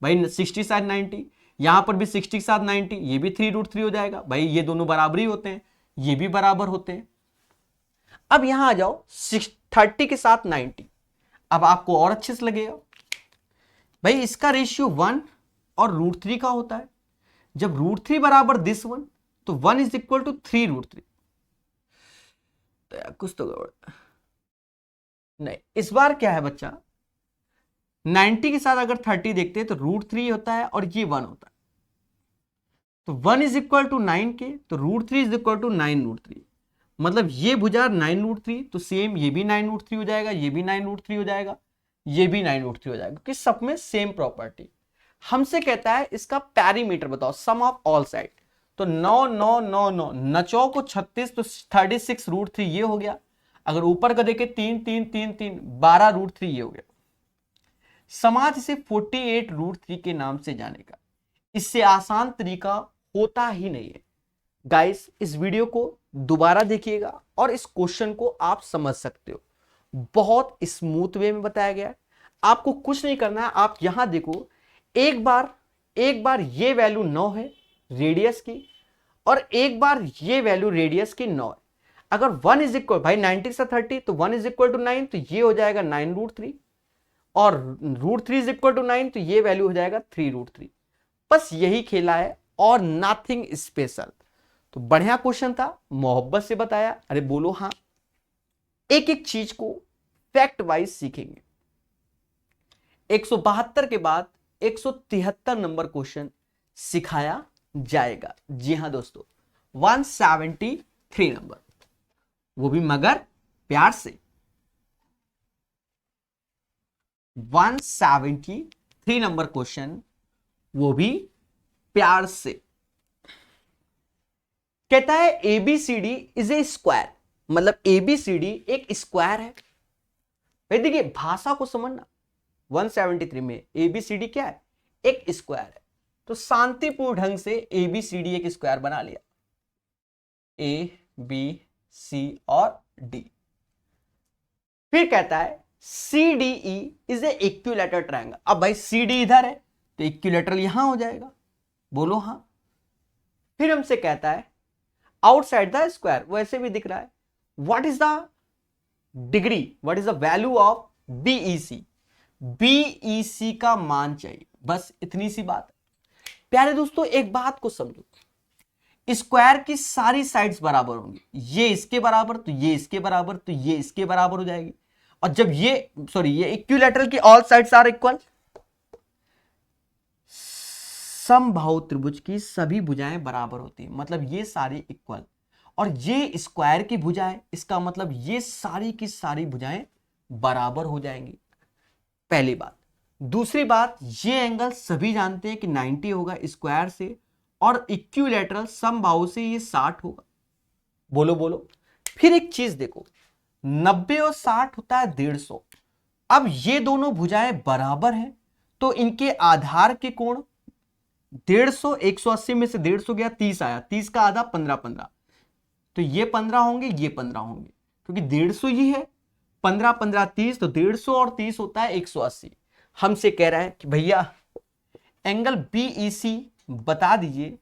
भाई, 60 साथ 90, यहां पर भी 60 साथ 90, ये भी 3 √3 हो जाएगा भाई, ये दोनों बराबर ही होते हैं, ये भी बराबर होते हैं। अब यहां आ जाओ 30 के साथ 90, अब आपको और अच्छे से लगेगा भाई, इसका रेशियो 1 और √3 का होता है। जब √3 बराबर दिस 1, तो 1 इज इक्वल टू 3 √3। तो यार कुछ तो गड़बड़ नहीं। इस बार क्या है बच्चा, 90 के साथ अगर 30 देखते हैं तो √3 होता है और ये 1 होता है। तो 1 इज इक्वल टू 9 के, तो √3 इज इक्वल टू 9√3। मतलब ये भुजा 9√3, तो सेम ये भी 9√3 हो जाएगा, ये भी 9√3 हो जाएगा, ये भी 9√3 हो जाएगा, क्योंकि सब में सेम प्रॉपर्टी। हमसे कहता है इसका पैरीमीटर बताओ, सम ऑफ ऑल साइड। तो 9 9 9 9 9 को 36, तो 36 √3 ये हो गया। अगर ऊपर का देखे 3 3 3 3 12 √3 ये हो गया। समाज इसे 48 √3 के नाम से जानेगा। इससे आसान तरीका होता ही नहीं है। गाइस इस वीडियो को दोबारा देखिएगा और इस क्वेश्चन को आप समझ सकते हो। बहुत स्मूथ वे में बताया गया है। आपको कुछ नहीं करना है, आप यहां देखो, एक बार ये वैल्यू 9 है रेडियस की, और एक बार ये वैल्यू रेडियस की 9 है। अगर 1 इज इक्वल, भाई 90 से 30, तो 1 इज इक्वल टू 9, तो ये हो जाएगा 9√3, और √3 इज इक्वल टू 9, तो ये वैल्यू हो जाएगा 3√3। बस यही खेला है और नथिंग स्पेशल। तो बढ़िया क्वेश्चन था, मोहब्बत से बताया। अरे बोलो हाँ। एक एक चीज को फैक्ट वाइज सीखेंगे। 172 के बाद 173 नंबर क्वेश्चन सिखाया जाएगा। जी हाँ दोस्तों, 173 नंबर, वो भी मगर प्यार से। 173 नंबर क्वेश्चन, वो भी प्यार से। कहता है एबीसीडी इज ए स्क्वायर, मतलब एबीसीडी एक स्क्वायर है। भाई देखिए भाषा को समझना, 173 में एबीसीडी क्या है, एक स्क्वायर है। तो शांतिपूर्ण ढंग से एबीसीडी एक स्क्वायर बना लिया, ए बी सी और डी। फिर कहता है CDE is a equilateral triangle. अब भाई CD इधर है तो इक्विलैटरल यहां हो जाएगा, बोलो हाँ। फिर हमसे कहता है आउटसाइड द स्क्वायर, वैसे भी दिख रहा है, what is the degree, what is the value of BEC। BEC का मान चाहिए, बस इतनी सी बात है। प्यारे दोस्तों एक बात को समझो, स्क्वायर की सारी साइड्स बराबर होंगी, ये इसके बराबर, तो ये इसके बराबर, तो ये इसके बराबर हो जाएगी। और जब ये ये इक्विलैटरल की ऑल साइड्स आर इक्वल, समबाहु त्रिभुज की सभी भुजाएं बराबर होती हैं, मतलब ये सारी इक्वल। और ये स्क्वायर की भुजा है, इसका मतलब ये सारी की सारी भुजाएं बराबर हो जाएंगी, पहली बात। दूसरी बात, ये एंगल सभी जानते हैं कि 90 होगा स्क्वायर से, और इक्विलैटरल समबाहु से ये 60 होगा, बोलो बोलो। फिर एक चीज देखो, 90 और 60 होता है 150। अब ये दोनों भुजाएं बराबर हैं, तो इनके आधार के कोण 150, 180 में से 150 गया, 30 आया, 30 का आधा 15 15, तो ये 15 होंगे, ये 15 होंगे, क्योंकि 150 ही है, 15 15 30, तो 150 और 30 होता है 180। हमसे कह रहा है कि भैया एंगल BEC बता दीजिए,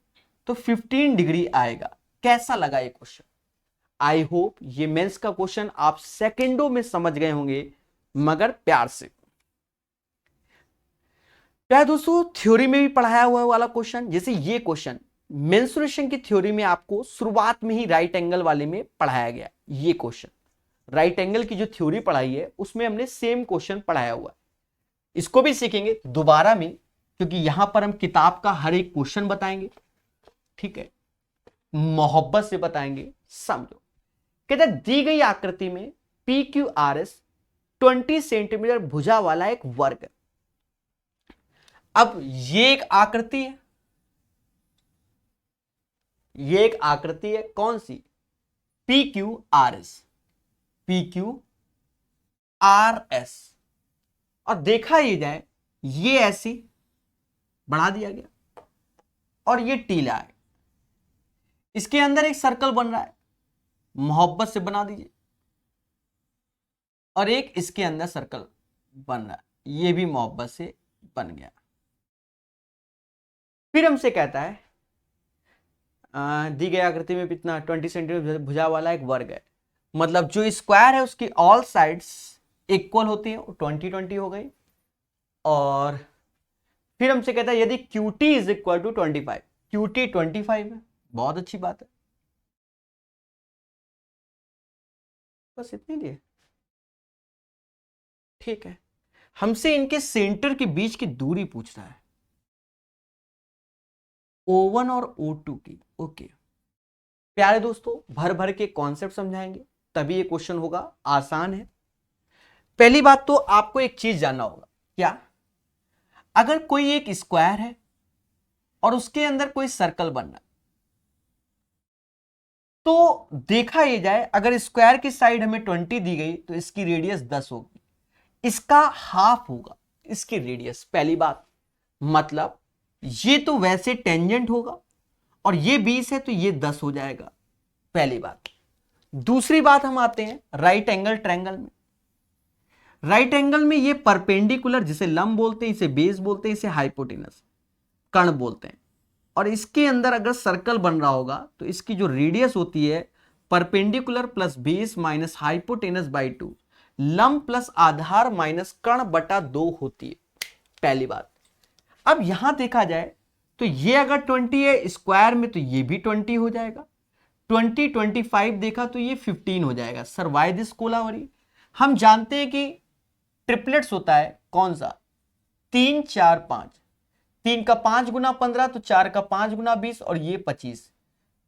तो 15 डिग्री आएगा। कैसा लगा ये क्वेश्चन? आई होप ये मेंस का क्वेश्चन आप सेकंडों में समझ गए होंगे, मगर प्यार से। क्या दोस्तों थ्योरी में भी पढ़ाया हुआ वाला क्वेश्चन, जैसे ये क्वेश्चन मेंसुरेशन की थ्योरी में आपको शुरुआत में ही राइट एंगल वाले में पढ़ाया गया। ये क्वेश्चन राइट एंगल की जो थ्योरी पढ़ाई है उसमें हमने सेम क्वेश्चन पढ़ाया हुआ है। इसको भी सीखेंगे दोबारा में, क्योंकि यहां पर हम किताब का हर एक क्वेश्चन बताएंगे, ठीक है, मोहब्बत से बताएंगे, समझो। कहते हैं दी गई आकृति में PQRS 20 सेंटीमीटर भुजा वाला एक वर्ग है। अब ये एक आकृति है, ये एक आकृति है, कौन सी? PQRS, PQRS। और देखा ही जाए ये ऐसी बढ़ा दिया गया और ये टीला है, इसके अंदर एक सर्कल बन रहा है, मोहब्बत से बना दीजिए, और एक इसके अंदर सर्कल बन रहा है, ये भी मोहब्बत से बन गया। फिर हमसे कहता है दी गई आकृति में कितना 20 सेंटीमीटर भुजा वाला एक वर्ग है, मतलब जो स्क्वायर है उसकी ऑल साइड्स इक्वल होती है, 20 20 हो गई। और फिर हमसे कहता है यदि QT is equal to 25, QT 25 है, बहुत अच्छी बात है। बस इतनी लिए, ठीक है। हमसे इनके सेंटर के बीच की दूरी पूछ रहा है, O1 और O2 की। ओके प्यारे दोस्तों, भर भर के कॉन्सेप्ट समझाएंगे तभी ये क्वेश्चन होगा, आसान है। पहली बात तो आपको एक चीज जानना होगा, क्या? अगर कोई एक स्क्वायर है और उसके अंदर कोई सर्कल बनना है, तो देखा ये जाए अगर स्क्वायर की साइड हमें 20 दी गई तो इसकी रेडियस 10 होगी, इसका हाफ होगा इसकी रेडियस। पहली बात, मतलब ये तो वैसे टेंजेंट होगा और ये 20 है तो ये 10 हो जाएगा, पहली बात। दूसरी बात, हम आते हैं राइट एंगल ट्रायंगल में। राइट एंगल में ये परपेंडिकुलर, जिसे लंब बोलते हैं, इसे बेस बोलते हैं, इसे हाइपोटेनस कर्ण बोलते हैं। और इसके अंदर अगर सर्कल बन रहा होगा तो इसकी जो रेडियस होती है perpendicular plus base minus hypotenuse by 2, लंब प्लस आधार माइनस कर्ण बटा 2 होती है, पहली बात। अब यहां देखा जाए तो ये अगर 20 है स्क्वायर में तो ये भी 20 हो जाएगा, 20 25 देखा तो ये 15 हो जाएगा। Sir why this Kolaveri? हम जानते हैं कि ट्रिपलेट्स होता है कौन सा, 3 4 5, 3 का 5 गुना 15 तो 4 का 5 गुना 20 और ये 25।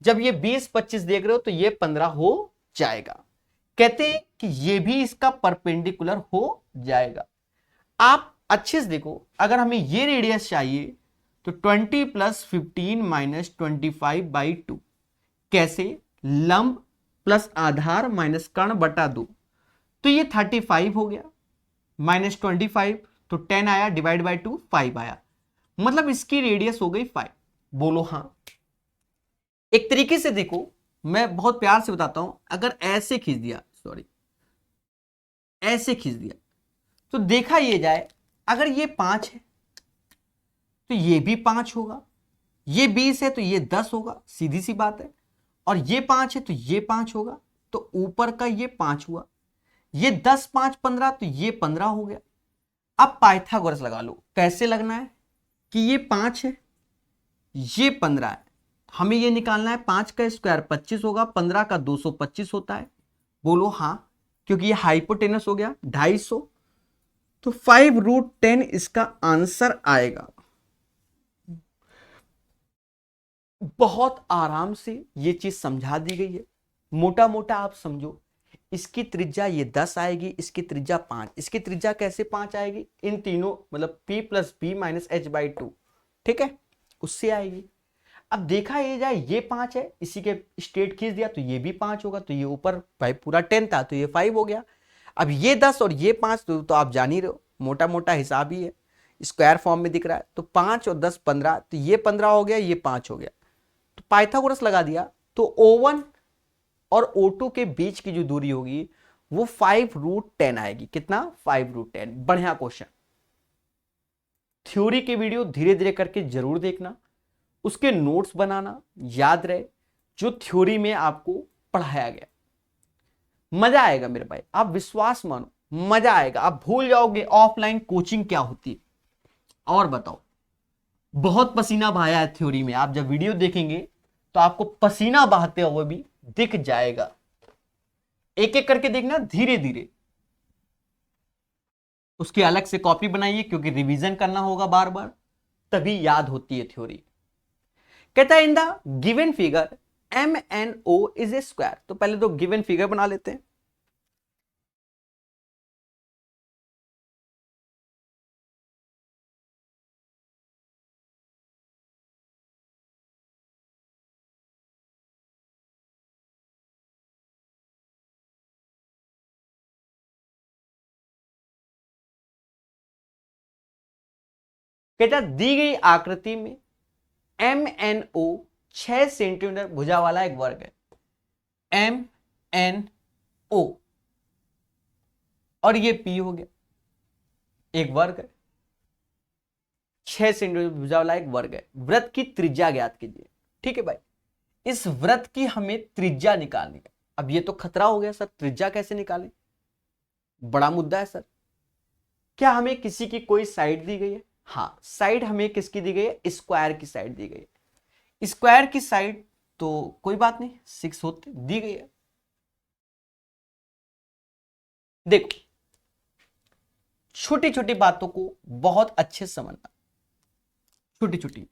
जब ये 20 25 देख रहे हो तो ये 15 हो जाएगा। कहते हैं कि ये भी इसका परपेंडिकुलर हो जाएगा। आप अच्छे से देखो, अगर हमें ये रेडियस चाहिए तो 20 प्लस 15 माइनस 25 बाई 2, कैसे? लंब प्लस आधार माइनस कर्ण बटा 2, तो ये 35 हो गया, माइनस 25 तो 10 आया, डिवाइड बाई 2 5 आया, मतलब इसकी रेडियस हो गई 5। बोलो हाँ। एक तरीके से देखो, मैं बहुत प्यार से बताता हूं, अगर ऐसे खींच दिया, सॉरी ऐसे खींच दिया तो देखा ये जाए अगर ये 5 है तो ये भी 5 होगा, ये 20 है तो ये 10 होगा, सीधी सी बात है। और ये 5 है तो ये 5 होगा, तो ऊपर का ये 5 हुआ, ये 10 5 15 तो ये 15 हो गया। अब पाइथागोरस लगा लो। कैसे लगना है कि ये 5 है ये 15 है, हमें ये निकालना है 5 का स्क्वायर 25 होगा, 15 का 225 होता है। बोलो हाँ, क्योंकि ये हाइपोटेनस हो गया 250, तो 5√10 इसका आंसर आएगा। बहुत आराम से ये चीज समझा दी गई है, मोटा मोटा आप समझो। इसकी त्रिज्या ये 10 आएगी, इसकी त्रिज्या 5, इसकी त्रिज्या कैसे 5 आएगी? इन तीनों मतलब p plus B minus H by 2, ठीक है, उससे आएगी। अब देखा ये जाए ये 5 है, इसी के स्ट्रेट खींच दिया तो ये भी 5 होगा, तो ये ऊपर भाई पूरा 10 था तो ये 5 हो गया। अब ये 10 और ये 5 तो आप जान ही रहे हो, मोटा मोटा हिसाब ही है, स्क्वायर फॉर्म में दिख रहा है। तो 5 और 10 15, तो ये 15 हो गया, ये 5 हो गया, तो पाइथागोरस लगा दिया। तो O1 और O2 के बीच की जो दूरी होगी वो 5√10 आएगी। कितना? 5√10। बढ़िया क्वेश्चन। थ्योरी के वीडियो धीरे धीरे करके जरूर देखना, उसके नोट्स बनाना, याद रहे जो थ्योरी में आपको पढ़ाया गया। मजा आएगा मेरे भाई, आप विश्वास मानो, मजा आएगा। आप भूल जाओगे ऑफलाइन कोचिंग क्या होती है। और बताओ, बहुत पसीना बहाया है थ्योरी में, आप जब वीडियो देखेंगे तो आपको पसीना बहाते हुए भी दिख जाएगा। एक एक करके देखना धीरे धीरे, उसकी अलग से कॉपी बनाइए क्योंकि रिवीजन करना होगा बार बार, तभी याद होती है थ्योरी। कहता है in the given figure MNO is a square. तो पहले तो गिवन फिगर बना लेते हैं। कहता दी गई आकृति में MNO 6 सेंटीमीटर भुजा वाला एक वर्ग है। MNO और ये P हो गया, एक वर्ग है, 6 सेंटीमीटर भुजा वाला एक वर्ग है। वृत्त की त्रिज्या ज्ञात कीजिए। ठीक है भाई, इस वृत्त की हमें त्रिज्या निकालनी है। अब ये तो खतरा हो गया सर, त्रिज्या कैसे निकालें? बड़ा मुद्दा है सर। क्या हमें किसी की कोई साइड दी गई है? हाँ, साइड हमें किसकी दी गई है? स्क्वायर की साइड दी गई है। स्क्वायर की साइड तो कोई बात नहीं, 6 होती दी गई है। देखो, छोटी छोटी बातों को बहुत अच्छे से समझना, छोटी छोटी।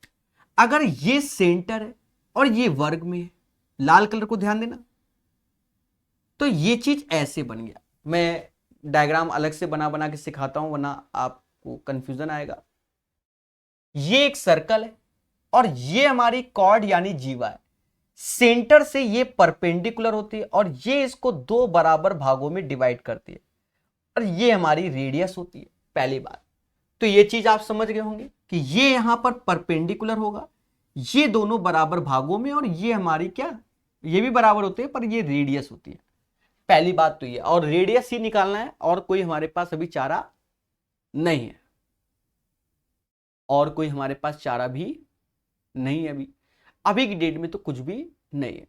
अगर ये सेंटर है और ये वर्ग में है, लाल कलर को ध्यान देना, तो ये चीज ऐसे बन गया। मैं डायग्राम अलग से बना बना के सिखाता हूं, वरना आपको कंफ्यूजन आएगा। ये एक सर्कल है और ये हमारी कॉर्ड यानी जीवा है। सेंटर से ये परपेंडिकुलर होती है और ये इसको दो बराबर भागों में डिवाइड करती है, और ये हमारी रेडियस होती है। पहली बात तो ये चीज आप समझ गए होंगे कि ये यहां पर परपेंडिकुलर होगा, ये दोनों बराबर भागों में, और ये हमारी क्या, ये भी बराबर होते हैं पर ये रेडियस होती है। पहली बात तो ये, और रेडियस ही निकालना है, और कोई हमारे पास अभी चारा नहीं है, और कोई हमारे पास चारा भी नहीं है। अभी की डेट में तो कुछ भी नहीं है,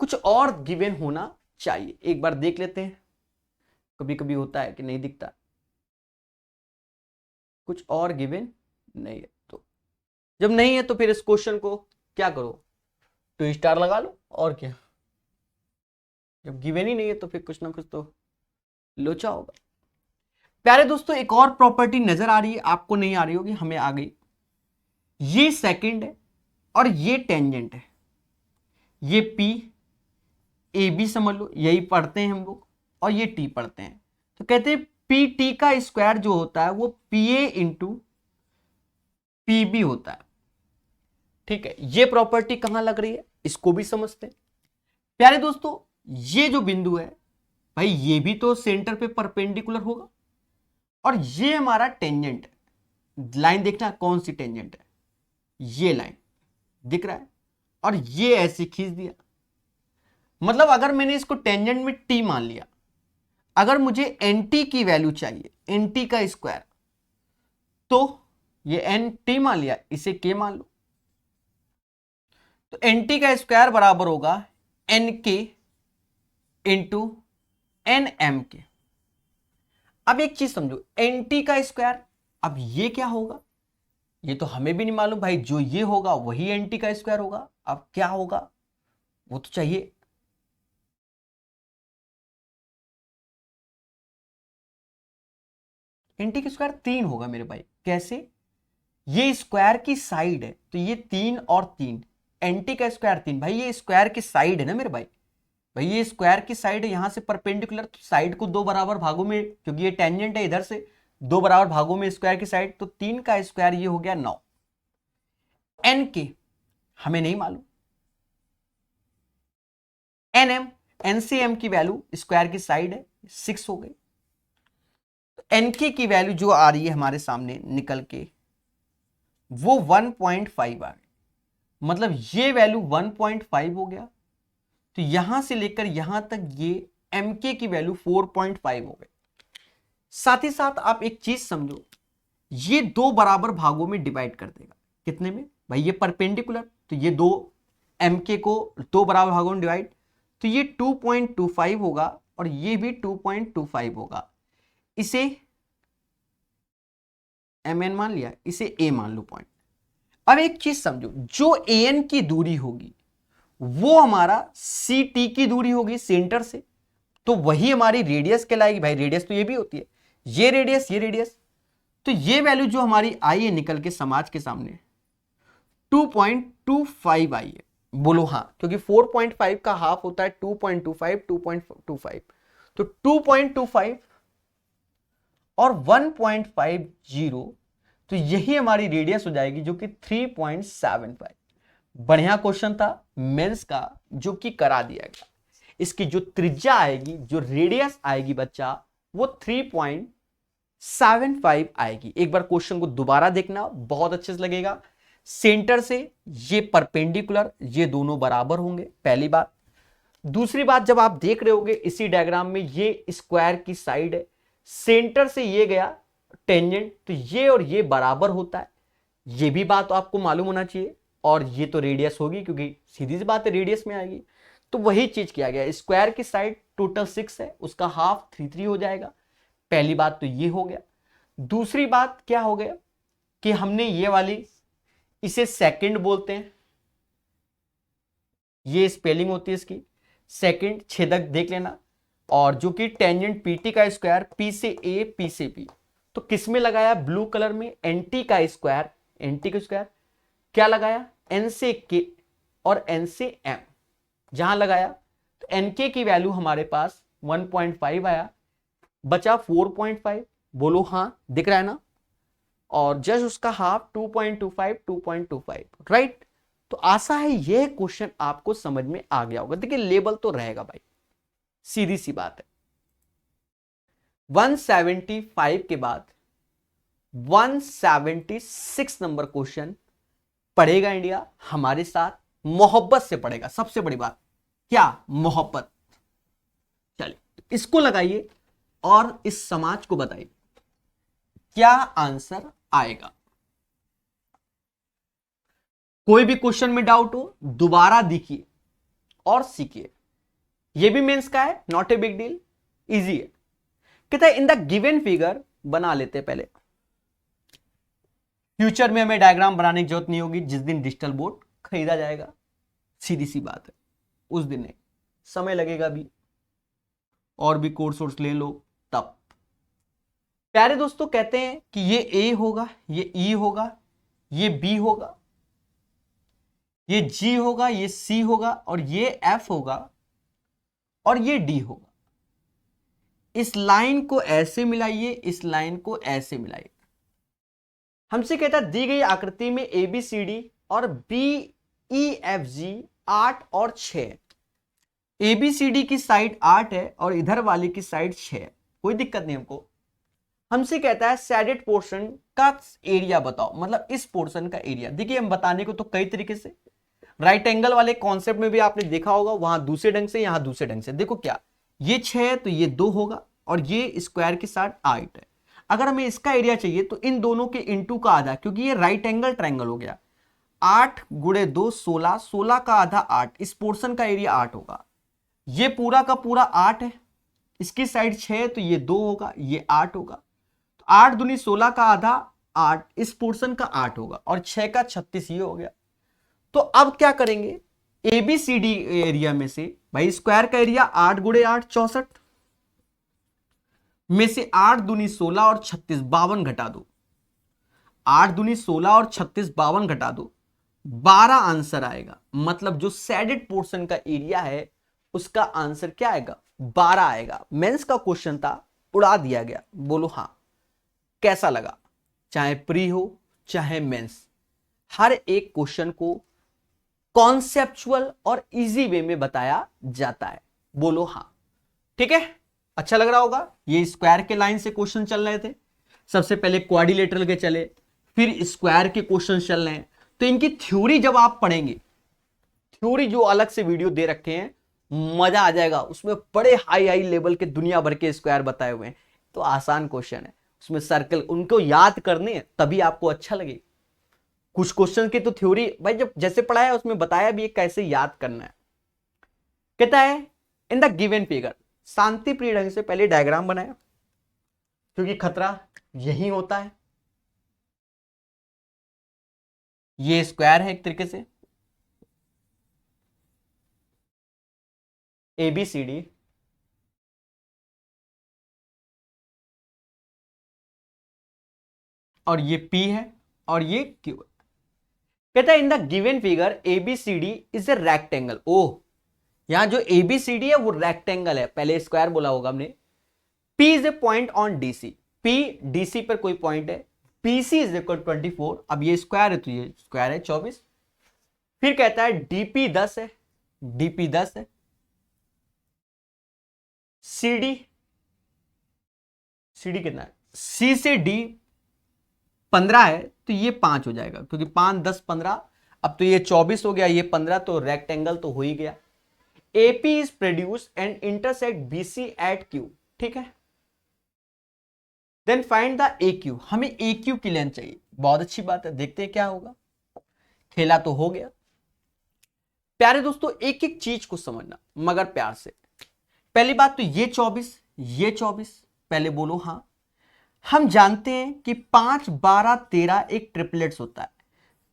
कुछ और गिवन होना चाहिए। एक बार देख लेते हैं, कभी कभी होता है कि नहीं दिखता, कुछ और गिवन नहीं है। तो जब नहीं है तो फिर इस क्वेश्चन को क्या करो, तो स्टार लगा लो, और क्या। जब गिवन ही नहीं है तो फिर कुछ ना कुछ तो लोचा होगा। प्यारे दोस्तों, एक और प्रॉपर्टी नजर आ रही है, आपको नहीं आ रही होगी, हमें आ गई। ये सेकंड है और ये टेंजेंट है, ये पी ए बी समझ लो, यही पढ़ते हैं हम लोग, और ये टी पढ़ते हैं। तो कहते हैं पी टी का स्क्वायर जो होता है वो P A into P B होता है। ठीक है, ये प्रॉपर्टी कहां लग रही है इसको भी समझते हैं। प्यारे दोस्तों, ये जो बिंदु है भाई, ये भी तो सेंटर पे परपेंडिकुलर होगा, और ये हमारा टेंजेंट है। लाइन देखना कौन सी टेंजेंट है, ये लाइन दिख रहा है, और ये ऐसे खींच दिया। मतलब अगर मैंने इसको टेंजेंट में टी मान लिया, अगर मुझे एन टी की वैल्यू चाहिए, एन टी का स्क्वायर, तो ये एन टी मान लिया, इसे के मान लो, तो एन टी का स्क्वायर बराबर होगा एन के इंटू एन एम के। अब एक चीज समझो, एन टी का स्क्वायर, अब ये क्या होगा, ये तो हमें भी नहीं मालूम भाई, जो ये होगा वही एन टी का स्क्वायर होगा। अब क्या होगा वो तो चाहिए। एन टी का स्क्वायर 3 होगा मेरे भाई। कैसे, ये स्क्वायर की साइड है तो ये 3 और 3, एंटी का स्क्वायर 3। भाई ये स्क्वायर की साइड है ना मेरे भाई, भाई ये स्क्वायर की साइड है, यहां से परपेंडिकुलर, तो साइड को दो बराबर भागों में, क्योंकि ये टेंजेंट है इधर से, दो बराबर भागों में स्क्वायर की साइड, तो 3 का स्क्वायर ये हो गया 9। एन के हमें नहीं मालूम, N M, N C M की वैल्यू स्क्वायर की साइड है 6 हो गई। तो एन के की वैल्यू जो आ रही है हमारे सामने निकल के, वो 1.5 आ गई। मतलब ये वैल्यू 1.5 हो गया, तो यहां से लेकर यहां तक ये mk की वैल्यू 4.5 हो गई। साथ ही साथ आप एक चीज समझो, ये दो बराबर भागों में डिवाइड कर देगा। कितने में भाई, ये परपेंडिकुलर, तो ये दो mk को दो बराबर भागों में डिवाइड, तो ये 2.25 होगा और ये भी 2.25 होगा। इसे mn मान लिया, इसे a मान लो पॉइंट। अब एक चीज समझो, जो an की दूरी होगी वो हमारा सी टी की दूरी होगी सेंटर से, तो वही हमारी रेडियस कहलाएगी। भाई रेडियस तो ये भी होती है, ये रेडियस, ये रेडियस, तो ये वैल्यू जो हमारी आई है निकल के समाज के सामने 2.25 आई है। बोलो हाँ, क्योंकि 4.5 का हाफ होता है 2.25, 2.25, तो 2.25 और 1.50, तो यही हमारी रेडियस हो जाएगी, जो कि 3.75। बढ़िया क्वेश्चन था मेंस का, जो कि करा दिया गया। इसकी जो त्रिज्या आएगी, जो रेडियस आएगी बच्चा, वो 3.75 आएगी। एक बार क्वेश्चन को दोबारा देखना, बहुत अच्छे से लगेगा। सेंटर से ये परपेंडिकुलर, ये दोनों बराबर होंगे, पहली बात। दूसरी बात, जब आप देख रहे होगे इसी डायग्राम में, ये स्क्वायर की साइड है, सेंटर से ये गया टेंजेंट, तो ये और ये बराबर होता है, ये भी बात आपको मालूम होना चाहिए। और ये तो रेडियस होगी, क्योंकि सीधी सी बात है रेडियस में आएगी। तो वही चीज किया गया, स्क्वायर की साइड टोटल 6 है, उसका हाफ 3 हो जाएगा। पहली बात तो ये हो गया। दूसरी बात क्या हो गया कि हमने ये वाली, इसे सेकंड बोलते हैं, ये स्पेलिंग होती है इसकी सेकंड, छेदक देख लेना। और जो कि टेंजेंट पीटी का स्क्वायर पी से ए पी से बी, तो किस में लगाया, ब्लू कलर में, एनटी का स्क्वायर, एनटी का स्क्वायर क्या लगाया, एन से के और एन से एम जहां लगाया, तो एन के की वैल्यू हमारे पास 1.5 आया, बचा 4.5, बोलो हाँ, दिख रहा है ना, और जस्ट उसका हाफ 2.25, 2.25, राइट। तो आशा है यह क्वेश्चन आपको समझ में आ गया होगा। देखिए लेवल तो रहेगा भाई, सीधी सी बात है। 175 के बाद 176 नंबर क्वेश्चन पढ़ेगा इंडिया हमारे साथ, मोहब्बत से पढ़ेगा, सबसे बड़ी बात क्या, मोहब्बत। चलिए इसको लगाइए और इस समाज को बताइए क्या आंसर आएगा। कोई भी क्वेश्चन में डाउट हो दोबारा देखिए और सीखिए। ये भी मेंस का है, not a big deal, easy है। कहता है इन द गिवन फिगर, बना लेते हैं पहले, फ्यूचर में हमें डायग्राम बनाने की जरूरत नहीं होगी, जिस दिन डिजिटल बोर्ड खरीदा जाएगा, सीधी सी बात है, उस दिन नहीं, समय लगेगा भी, और भी कोर्स ले लो तब। प्यारे दोस्तों कहते हैं कि ये ए होगा, ये ई होगा, ये बी होगा, ये जी होगा, ये सी होगा, और ये एफ होगा, और ये डी होगा। इस लाइन को ऐसे मिलाइए, इस लाइन को ऐसे मिलाइए। हमसे कहता दी गई आकृति में ए बी सी डी और बी ई एफ जी 8 और 6, ए बी सी डी की साइड 8 है और इधर वाली की साइड 6 है, कोई दिक्कत नहीं हमको। हमसे कहता है शेडेड पोर्शन का एरिया बताओ, मतलब इस पोर्शन का एरिया। देखिए हम बताने को तो कई तरीके से, राइट एंगल वाले कॉन्सेप्ट में भी आपने देखा होगा, वहां दूसरे ढंग से, यहां दूसरे ढंग से। देखो क्या, ये 6 है तो ये 2 होगा, और ये स्क्वायर की साइड 8 है। अगर हमें इसका एरिया चाहिए तो इन दोनों के इनटू का आधा, क्योंकि ये राइट एंगल ट्रायंगल हो गया, 8 गुणे 2 16, 16 का आधा 8, इस पोर्शन का एरिया 8 होगा। ये पूरा का पूरा 8 है, इसकी साइड 6 है तो ये 2 होगा, ये 8 होगा। तो 8 दूनी 16 का आधा 8, इस पोर्शन का 8 होगा, और 6 का 36 ये हो गया। तो अब क्या करेंगे, एबीसीडी एरिया में से भाई स्क्वायर का एरिया 8 गुणे 8 64 में से 8 दूनी 16 और 36 52 घटा दो, 8 दूनी 16 और 36 52 घटा दो, 12 आंसर आएगा। मतलब जो शेडेड पोर्शन का एरिया है उसका आंसर क्या आएगा, 12 आएगा। मेंस का क्वेश्चन था, उड़ा दिया गया, बोलो हाँ। कैसा लगा, चाहे प्री हो चाहे मेंस, हर एक क्वेश्चन को कॉन्सेप्चुअल और इजी वे में बताया जाता है, बोलो हाँ। ठीक है, अच्छा लग रहा होगा। ये स्क्वायर के लाइन से क्वेश्चन चल रहे थे, सबसे पहले क्वाड्रिलेटरल के चले, फिर स्क्वायर के क्वेश्चन चल रहे हैं। तो इनकी थ्योरी जब आप पढ़ेंगे, थ्योरी जो अलग से वीडियो दे रखे हैं, मजा आ जाएगा। उसमें बड़े हाई हाई लेवल के दुनिया भर के स्क्वायर बताए हुए हैं। तो आसान क्वेश्चन है, उसमें सर्कल उनको याद करने हैं तभी आपको अच्छा लगे। कुछ क्वेश्चन की तो थ्योरी भाई जब जैसे पढ़ाया उसमें बताया भी है कैसे याद करना है। कहता है इन द गिवन फिगर, शांति प्रिय ढंग से पहले डायग्राम बनाया, क्योंकि खतरा यही होता है। ये स्क्वायर है एक तरीके से, ABCD, और ये P है और ये Q है। कहता है in the given figure ABCD is a rectangle. Oh, यहां जो ABCD है वो रेक्टेंगल है, पहले स्क्वायर बोला होगा हमने। P is a point on DC, P DC पर कोई पॉइंट है, PC इज इक्वल 24। अब ये स्क्वायर है तो ये स्क्वायर है 24। फिर कहता है DP 10 है, DP 10 है, CD कितना है, C से D 15 है तो ये 5 हो जाएगा, क्योंकि 5 10 15, अब तो ये 24 हो गया, ये 15, तो रेक्टेंगल तो हो ही गया। AP is produce and intersect BC at Q, ठीक है। देन फाइंड द AQ, हमें AQ की लेंथ चाहिए। बहुत अच्छी बात है, देखते हैं क्या होगा। खेला तो हो गया। प्यारे दोस्तों एक एक चीज को समझना मगर प्यार से। पहली बात तो ये 24, ये 24, पहले बोलो हाँ। हम जानते हैं कि 5 12 13 एक ट्रिपलेट्स होता है।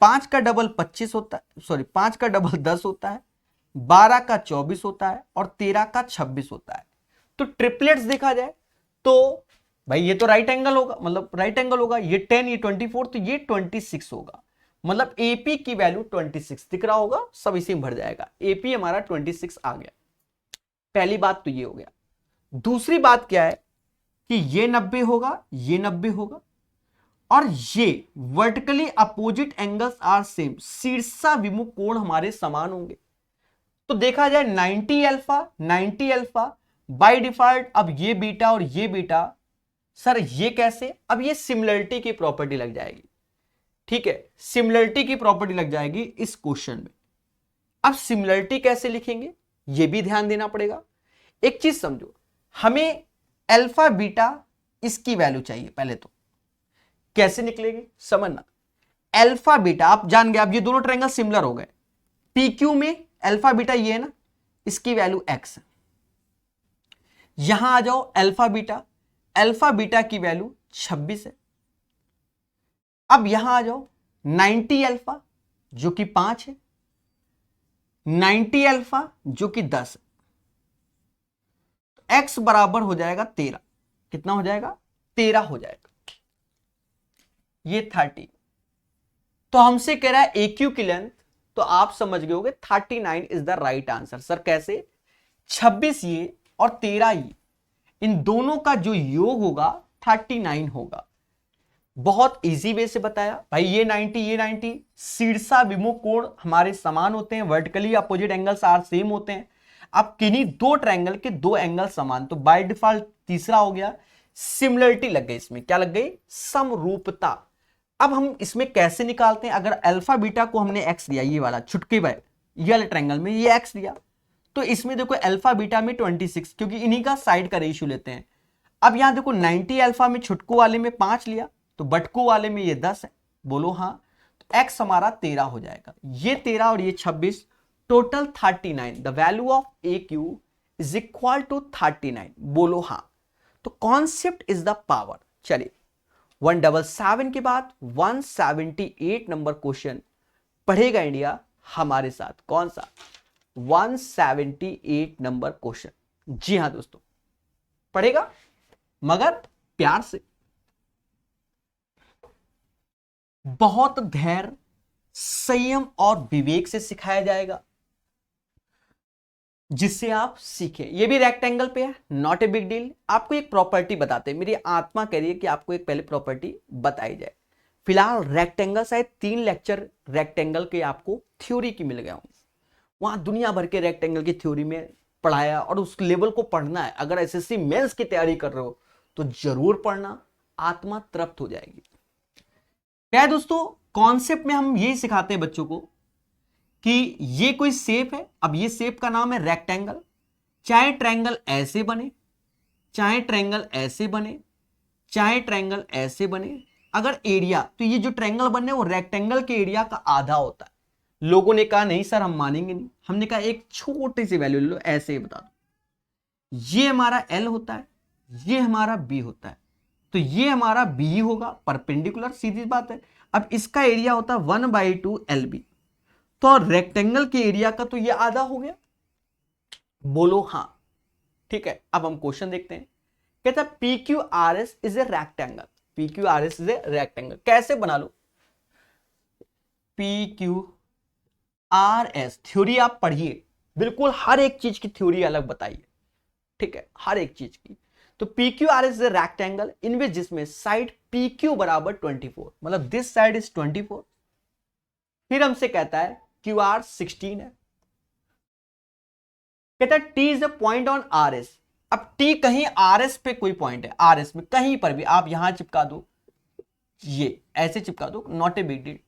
5 का डबल 25 होता है, सॉरी 5 का डबल 10 होता है, 12 का 24 होता है और 13 का 26 होता है। तो ट्रिपलेट्स देखा जाए तो भाई ये तो राइट एंगल होगा, मतलब राइट एंगल होगा, ये 10 ये 24, तो ये 26 होगा, मतलब एपी की वैल्यू 26 दिख रहा होगा, सब इसी में भर जाएगा, एपी हमारा 26 आ गया। पहली बात तो ये हो गया। दूसरी बात क्या है कि ये 90 होगा, ये 90 होगा, और ये vertically opposite angles are same, शीर्षा विमुख कोण हमारे समान होंगे। तो देखा जाए 90 अल्फा 90 अल्फा बाय डिफॉल्ट, अब ये बीटा और ये बीटा, सर ये कैसे, अब ये सिमिलरिटी की प्रॉपर्टी लग जाएगी, ठीक है, सिमिलरिटी की प्रॉपर्टी लग जाएगी इस क्वेश्चन में। अब सिमिलरिटी कैसे लिखेंगे ये भी ध्यान देना पड़ेगा। एक चीज समझो, हमें अल्फा बीटा इसकी वैल्यू चाहिए, पहले तो कैसे निकलेगी समझना। अल्फा बीटा आप जान गए, अब ये दोनों ट्रायंगल सिमिलर हो गए, पी क्यू में अल्फा बीटा ये है ना, इसकी वैल्यू एक्स है। यहां आ जाओ अल्फा बीटा की वैल्यू 26 है। अब यहां आ जाओ 90 अल्फा जो कि 5 है, 90 अल्फा जो कि 10 है, तो एक्स बराबर हो जाएगा 13। कितना हो जाएगा, 13 हो जाएगा, ये 30। तो हमसे कह रहा है एक्यू की लेंथ, तो आप समझ गए होगे 39 is the right answer. Sir कैसे, 26 ये और 13 ये, इन दोनों का जो योग होगा 39 होगा। बहुत इजी वे से बताया भाई, ये 90 ये 90, शीर्षा विमुख कोण हमारे समान होते हैं, vertically opposite angles are same होते हैं। अब किन्हीं दो ट्रायंगल के दो एंगल समान, तो बाय डिफॉल्ट तीसरा हो गया सिमिलरिटी लग गई, इसमें क्या लग गई, समरूपता। अब हम इसमें कैसे निकालते हैं, अगर अल्फा बीटा को हमने एक्स दिया, ये वाला छुटके भाई ये वाले ट्रायंगल में ये एक्स दिया, तो इसमें देखो अल्फा बीटा में 26, क्योंकि इन्हीं का साइड का रेशियो लेते हैं। अब यहां देखो 90 अल्फा में छुटकू वाले में 5 लिया, तो बटकू वाले में ये 10 है, बोलो हाँ, तो एक्स हमारा 13 हो जाएगा, ये 13 और ये 26, total 39। The value of A Q is equal to 39, बोलो हाँ। तो कॉन्सेप्ट इज द पावर। चलिए 177 के बाद 178 नंबर क्वेश्चन पढ़ेगा इंडिया हमारे साथ, कौन सा, 178 नंबर क्वेश्चन। जी हां दोस्तों पढ़ेगा, मगर प्यार से, बहुत धैर्य संयम और विवेक से सिखाया जाएगा, जिससे आप सीखें। ये भी रेक्टेंगल पे है, नॉट ए बिग डील। आपको एक प्रॉपर्टी बताते हैं, मेरी आत्मा कह रही है कि आपको एक पहले प्रॉपर्टी बताई जाए। फिलहाल रेक्टेंगल शायद 3 लेक्चर रेक्टेंगल के आपको थ्योरी की मिल गया हूं, वहां दुनिया भर के रेक्टेंगल की थ्योरी में पढ़ाया, और उस लेवल को पढ़ना है। अगर एसएससी मेंस की तैयारी कर रहे हो तो जरूर पढ़ना, आत्मा तृप्त हो जाएगी। क्या है दोस्तों, कॉन्सेप्ट में हम यही सिखाते हैं बच्चों को कि ये कोई शेप है, अब ये शेप का नाम है रेक्टेंगल, चाहे ट्रायंगल ऐसे बने, चाहे ट्रायंगल ऐसे बने, चाहे ट्रायंगल ऐसे बने, अगर एरिया, तो ये जो ट्रायंगल बने वो रेक्टेंगल के एरिया का आधा होता है। लोगों ने कहा नहीं सर हम मानेंगे नहीं, हमने कहा एक छोटी सी वैल्यू ले लो, ऐसे ही बता दो, ये हमारा एल होता है, ये हमारा बी होता है, तो ये हमारा बी होगा, परपेंडिकुलर, सीधी बात है। अब इसका एरिया होता है 1/2 LB, तो रेक्टेंगल के एरिया का तो ये आधा हो गया, बोलो हाँ। ठीक है, अब हम क्वेश्चन देखते हैं। कहता है PQRS is a rectangle, PQRS is a rectangle, कैसे बना लो, PQRS थ्योरी आप पढ़िए, बिल्कुल हर एक चीज की थ्योरी अलग बताइए, ठीक है, हर एक चीज की। तो PQRS is a rectangle in which, जिसमें साइड PQ बराबर 24, मतलब दिस साइड इज 24। फिर हमसे कहता है QR 16 है, कहता है T is a point on RS। अब T कहीं RS पे कोई पॉइंट है, RS में कहीं पर भी, आप यहां चिपका दो, ये ऐसे चिपका दो, नॉट ए बिग डील।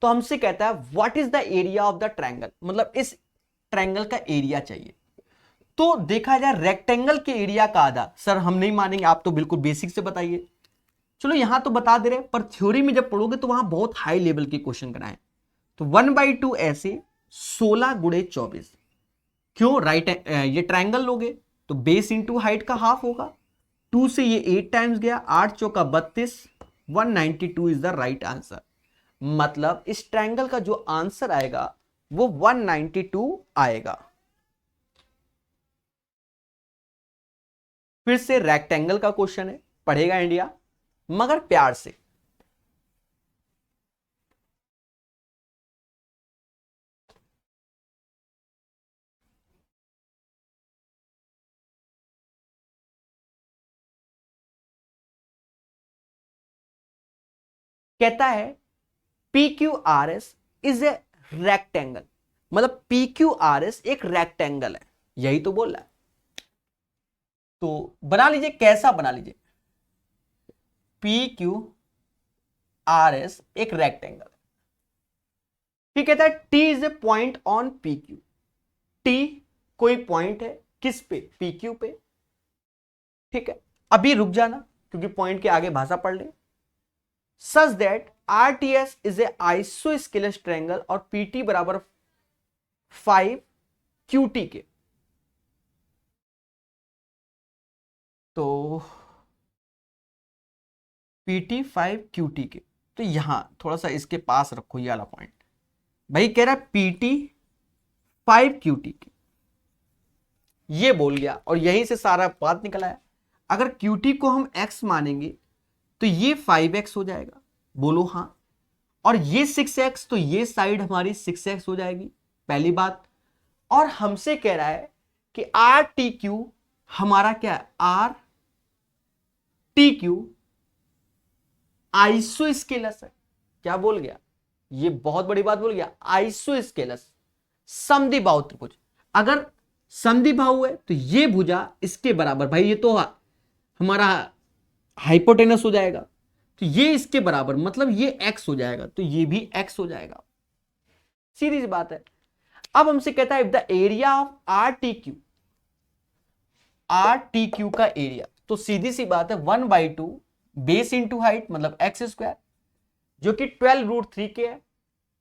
तो हमसे कहता है what is the area of the triangle, मतलब इस ट्रायंगल का एरिया चाहिए। तो देखा जाए रेक्टेंगल के एरिया का आधा, सर हम नहीं मानेंगे, आप तो बिल्कुल बेसिक से बताइए। चलो यहां तो बता दे रहे, पर थ्योरी में जब पढ़ोगे तो वहां बहुत हाई लेवल के क्वेश्चन कराए। तो 1/2 ऐसे 16 गुणे 24, क्यों, राइट ये ट्रायंगल लोगे तो बेस इंटू हाइट का हाफ होगा, 2 से ये 8 टाइम्स गया, 8 चौका 32, 192 इज द राइट आंसर। मतलब इस ट्रायंगल का जो आंसर आएगा वो 192 आएगा। फिर से रेक्टेंगल का क्वेश्चन है, पढ़ेगा इंडिया मगर प्यार से। कहता है P Q R S is a rectangle, मतलब पी क्यू आर एस एक रेक्टेंगल है, यही तो बोल रहा है। तो बना लीजिए, कैसा बना लीजिए, पी क्यू आर एस एक रेक्टेंगल है। फिर कहता है T is a point on P Q, T कोई पॉइंट है किस पे, पी क्यू पे। ठीक है, अभी रुक जाना क्योंकि पॉइंट के आगे भाषा पढ़ ले। Such that R T S is a isosceles triangle और पी टी बराबर 5 क्यू टी के। तो पी टी 5 क्यू टी के, तो यहां थोड़ा सा इसके पास रखो ये वाला पॉइंट। भाई कह रहा है पी टी 5 क्यू टी के, ये बोल गया और यहीं से सारा बात निकला है। अगर क्यू टी को हम x मानेंगे तो ये 5x हो जाएगा, बोलो हाँ। और ये 6x, तो ये साइड हमारी 6x हो जाएगी, पहली बात। और हमसे कह रहा है कि आर टी क्यू हमारा क्या है, आर टी क्यू आइसोस्केलस है। क्या बोल गया, ये बहुत बड़ी बात बोल गया, आइसोस्केलस समद्विबाहु त्रिभुज। अगर समद्विबाहु है तो ये भुजा इसके बराबर, भाई ये तो हमारा हाइपोटेनस हो जाएगा, तो ये इसके बराबर मतलब ये x हो जाएगा, तो ये भी x हो जाएगा, सीधी सी बात है। अब हमसे कहता है if the area of R T Q का एरिया, तो सीधी सी बात है 1/2 बेस इंटू हाइट मतलब एक्स स्क्वायर, जो कि 12√3 के है,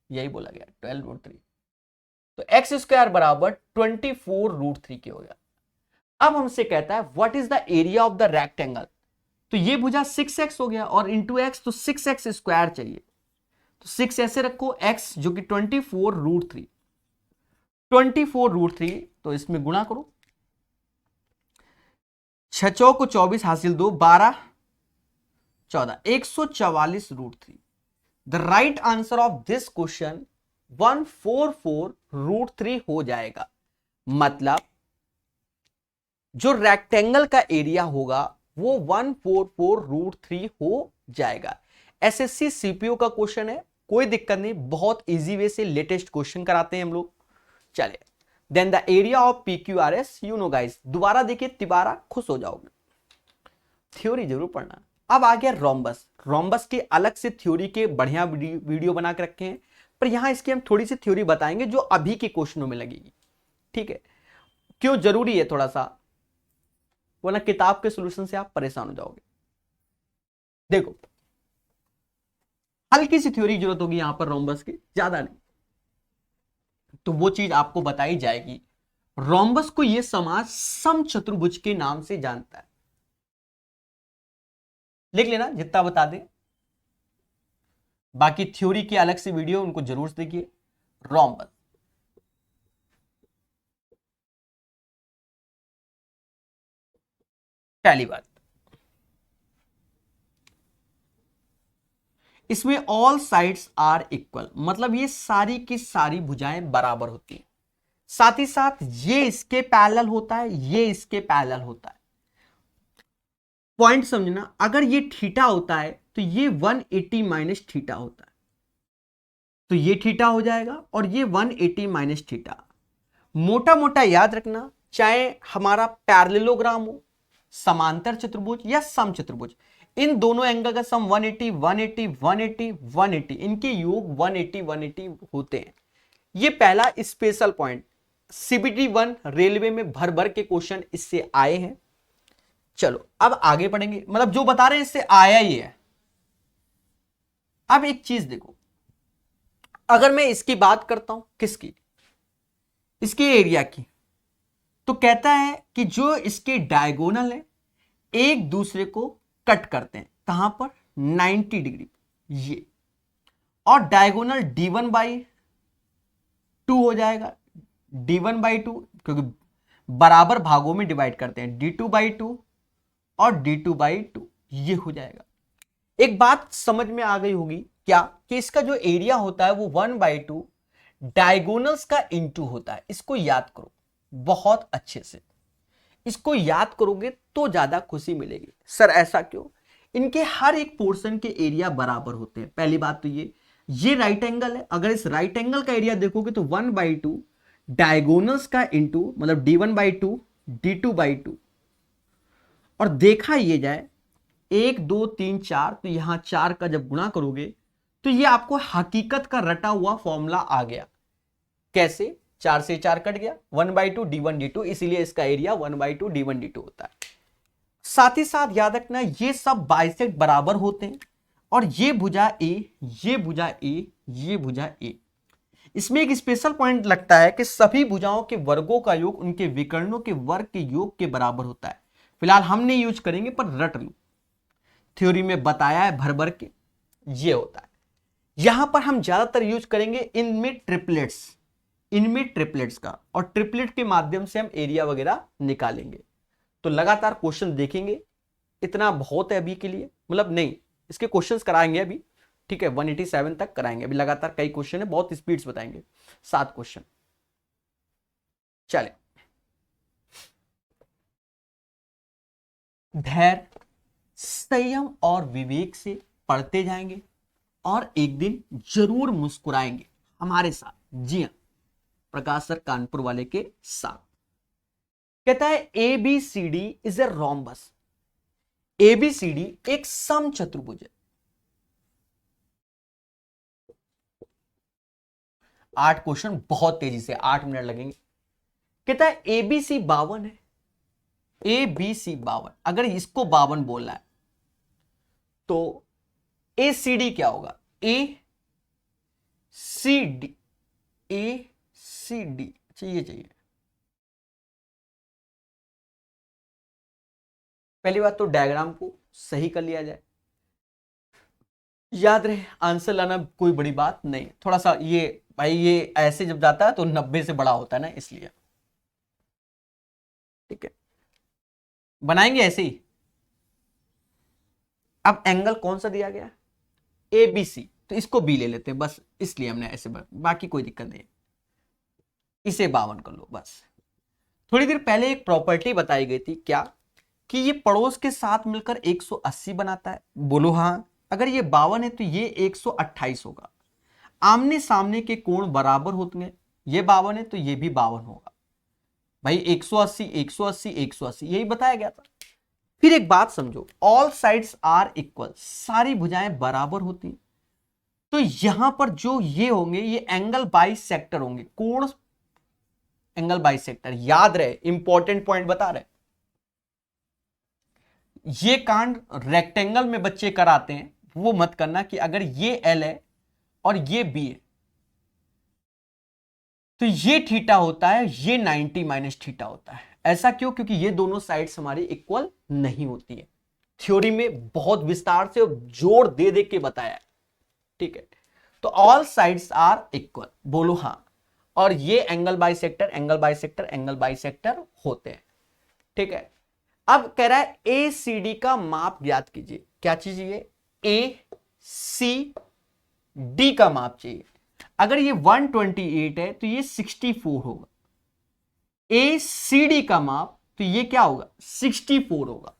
यही बोला गया 12√3, तो एक्स स्क्वायर बराबर 24√3 के हो गया। अब हमसे कहता है what is the area of the rectangle, तो ये भुजा 6x हो गया और इंटू एक्स, तो 6x स्क्वायर चाहिए, तो 6 ऐसे रखो, x जो कि 24√3, 24√3, तो इसमें गुणा करो, 6 चौक 24 हासिल 2, 12 14, 144√3। The right answer of this question 144√3 हो जाएगा। मतलब जो रेक्टेंगल का एरिया होगा वो 144√3 हो जाएगा। एसएससी सीपीओ का क्वेश्चन है, कोई दिक्कत नहीं, बहुत इजी वे से लेटेस्ट क्वेश्चन कराते हैं हम लोग। चले, then the area of P Q R S, you know guys, दोबारा देखिए तिबारा, खुश हो जाओगे। थ्योरी जरूर पढ़ना। अब आ गया रोम्बस। रोम्बस के अलग से थ्योरी के बढ़िया वीडियो बना के रखे हैं, पर यहां इसकी हम थोड़ी सी थ्योरी बताएंगे जो अभी के क्वेश्चनों में लगेगी। ठीक है, क्यों जरूरी है थोड़ा सा, वरना किताब के सॉल्यूशन से आप परेशान हो जाओगे। देखो, हल्की सी थ्योरी की जरूरत होगी यहां पर रोम्बस की, ज्यादा नहीं, तो वो चीज आपको बताई जाएगी। रोम्बस को यह समाज समचतुर्भुज के नाम से जानता है, लिख लेना जितना बता दे, बाकी थ्योरी की अलग से वीडियो उनको जरूर देखिए। रोम्बस, पहली बात, इसमें ऑल साइड्स आर इक्वल, मतलब ये सारी की सारी भुजाएं बराबर होती हैं। साथ ही साथ ये इसके पैरेलल होता है, ये इसके पैरेलल होता है। पॉइंट समझना, अगर ये थीटा होता है तो ये 180 माइनस थीटा होता है, तो ये थीटा हो जाएगा और ये 180 माइनस थीटा। मोटा मोटा याद रखना, चाहे हमारा पैरेललोग्राम हो, समांतर चतुर्भुज या समचतुर्भुज, इन दोनों एंगल का सम 180 180 180 180, इनके योग 180 180 होते हैं। ये पहला स्पेशल पॉइंट, सीबीटी 1 रेलवे में भर भर के क्वेश्चन इससे आए हैं। चलो अब आगे पढ़ेंगे, मतलब जो बता रहे हैं इससे आया ही है। अब एक चीज देखो, अगर मैं इसकी बात करता हूं, किसकी, इसके एरिया की, तो कहता है कि जो इसके डायगोनल है एक दूसरे को कट करते हैं, कहां पर, 90 डिग्री ये, और डायगोनल d1/2 हो जाएगा, d1/2 क्योंकि बराबर भागों में डिवाइड करते हैं, d2/2 और d2/2 ये हो जाएगा। एक बात समझ में आ गई होगी क्या कि इसका जो एरिया होता है वो 1/2 डायगोनल्स का इनटू होता है। इसको याद करो बहुत अच्छे से, इसको याद करोगे तो ज्यादा खुशी मिलेगी। सर ऐसा क्यों? इनके हर एक पोर्शन के एरिया बराबर होते हैं। पहली बात तो ये राइट एंगल है, अगर इस राइट एंगल का एरिया देखोगे तो 1/2 डायगोनल्स का इनटू मतलब d1/2 d2/2, और देखा ये जाए 1 2 3 4, तो यहां 4 का जब गुणा करोगे तो ये आपको हकीकत का रटा हुआ फॉर्मूला आ गया। कैसे? 4 से 4 कट गया, 1/2 d1/d2, इसीलिए इसका एरिया 1/2 d1/d2 होता है। साथ ही साथ याद रखना ये सब बाइसेक्ट बराबर होते हैं, और ये भुजा ए, ये भुजा ए, ये भुजा ए। इसमें एक स्पेशल पॉइंट लगता है कि सभी भुजाओं के वर्गों का योग उनके विकर्णों के वर्ग के योग के बराबर होता है। फिलहाल हम नहीं यूज करेंगे पर रट लो, थ्योरी में बताया है भर भर के, ये होता है। यहां पर हम ज्यादातर यूज करेंगे इनमें ट्रिपलेट्स का, और ट्रिपलेट के माध्यम से हम एरिया वगैरह निकालेंगे। तो लगातार क्वेश्चन देखेंगे, इतना बहुत है अभी के लिए, मतलब नहीं, इसके क्वेश्चंस कराएंगे अभी, ठीक है, 187 तक कराएंगे अभी, लगातार कई क्वेश्चन है, बहुत स्पीड बताएंगे, 7 क्वेश्चन। चले, धैर्य, संयम और विवेक से पढ़ते जाएंगे और एक दिन जरूर मुस्कुराएंगे हमारे साथ। जी हां, प्रकाश सर कानपुर वाले के साथ। कहता है ABCD is a rhombus. ABCD एक समचतुर्भुज है। 8 क्वेश्चन बहुत तेजी से, 8 मिनट लगेंगे। कहता है ABC 52 है। ABC 52, अगर इसको 52 बोलना है तो ACD क्या होगा? ACD, चाहिए पहली बात तो डायग्राम को सही कर लिया जाए, याद रहे आंसर लाना कोई बड़ी बात नहीं। थोड़ा सा ये भाई, ये ऐसे जब जाता है तो 90 से बड़ा होता है ना, इसलिए ठीक है, बनाएंगे ऐसे ही। अब एंगल कौन सा दिया गया? ABC, तो इसको B ले लेते हैं बस, इसलिए हमने ऐसे बाकी कोई दिक्कत नहीं, इसे 52 कर लो बस। थोड़ी देर पहले एक प्रॉपर्टी बताई गई थी, क्या कि ये पड़ोस के साथ मिलकर 180 बनाता है। बोलो हाँ। अगर ये 52 है तो ये 128 होगा। आमने सामने के कोण बराबर होते हैं, ये 52 है तो ये भी 52 होगा। भाई 180 180 180 यही बताया गया था। फिर एक बात समझो, ऑल साइड्स आर इक्वल, सारी भुजाएं बराबर होती हैं, तो यहां पर जो ये होंगे ये एंगल बाइसेक्टर होंगे, कोण एंगल बाइसेक्टर। याद रहे, इंपॉर्टेंट पॉइंट बता रहे, ये कांड रेक्टेंगल में बच्चे कराते हैं, वो मत करना कि अगर ये L है और ये B है तो ये थीटा होता है, ये 90 माइनस थीटा होता है। ऐसा क्यों? क्योंकि ये दोनों साइड्स हमारी इक्वल नहीं होती है। थ्योरी में बहुत विस्तार से जोर दे दे के बताया है, ठीक है। तो ऑल साइड्स आर इक्वल, बोलो हाँ, और ये angle bisector angle bisector angle bisector होते हैं, ठीक है। अब कह रहा है ACD का माप ज्ञात कीजिए। क्या चीज चाहिए? ACD का माप चाहिए। अगर ये 128 है तो ये 64 होगा। ACD का माप तो ये क्या होगा? 64 होगा,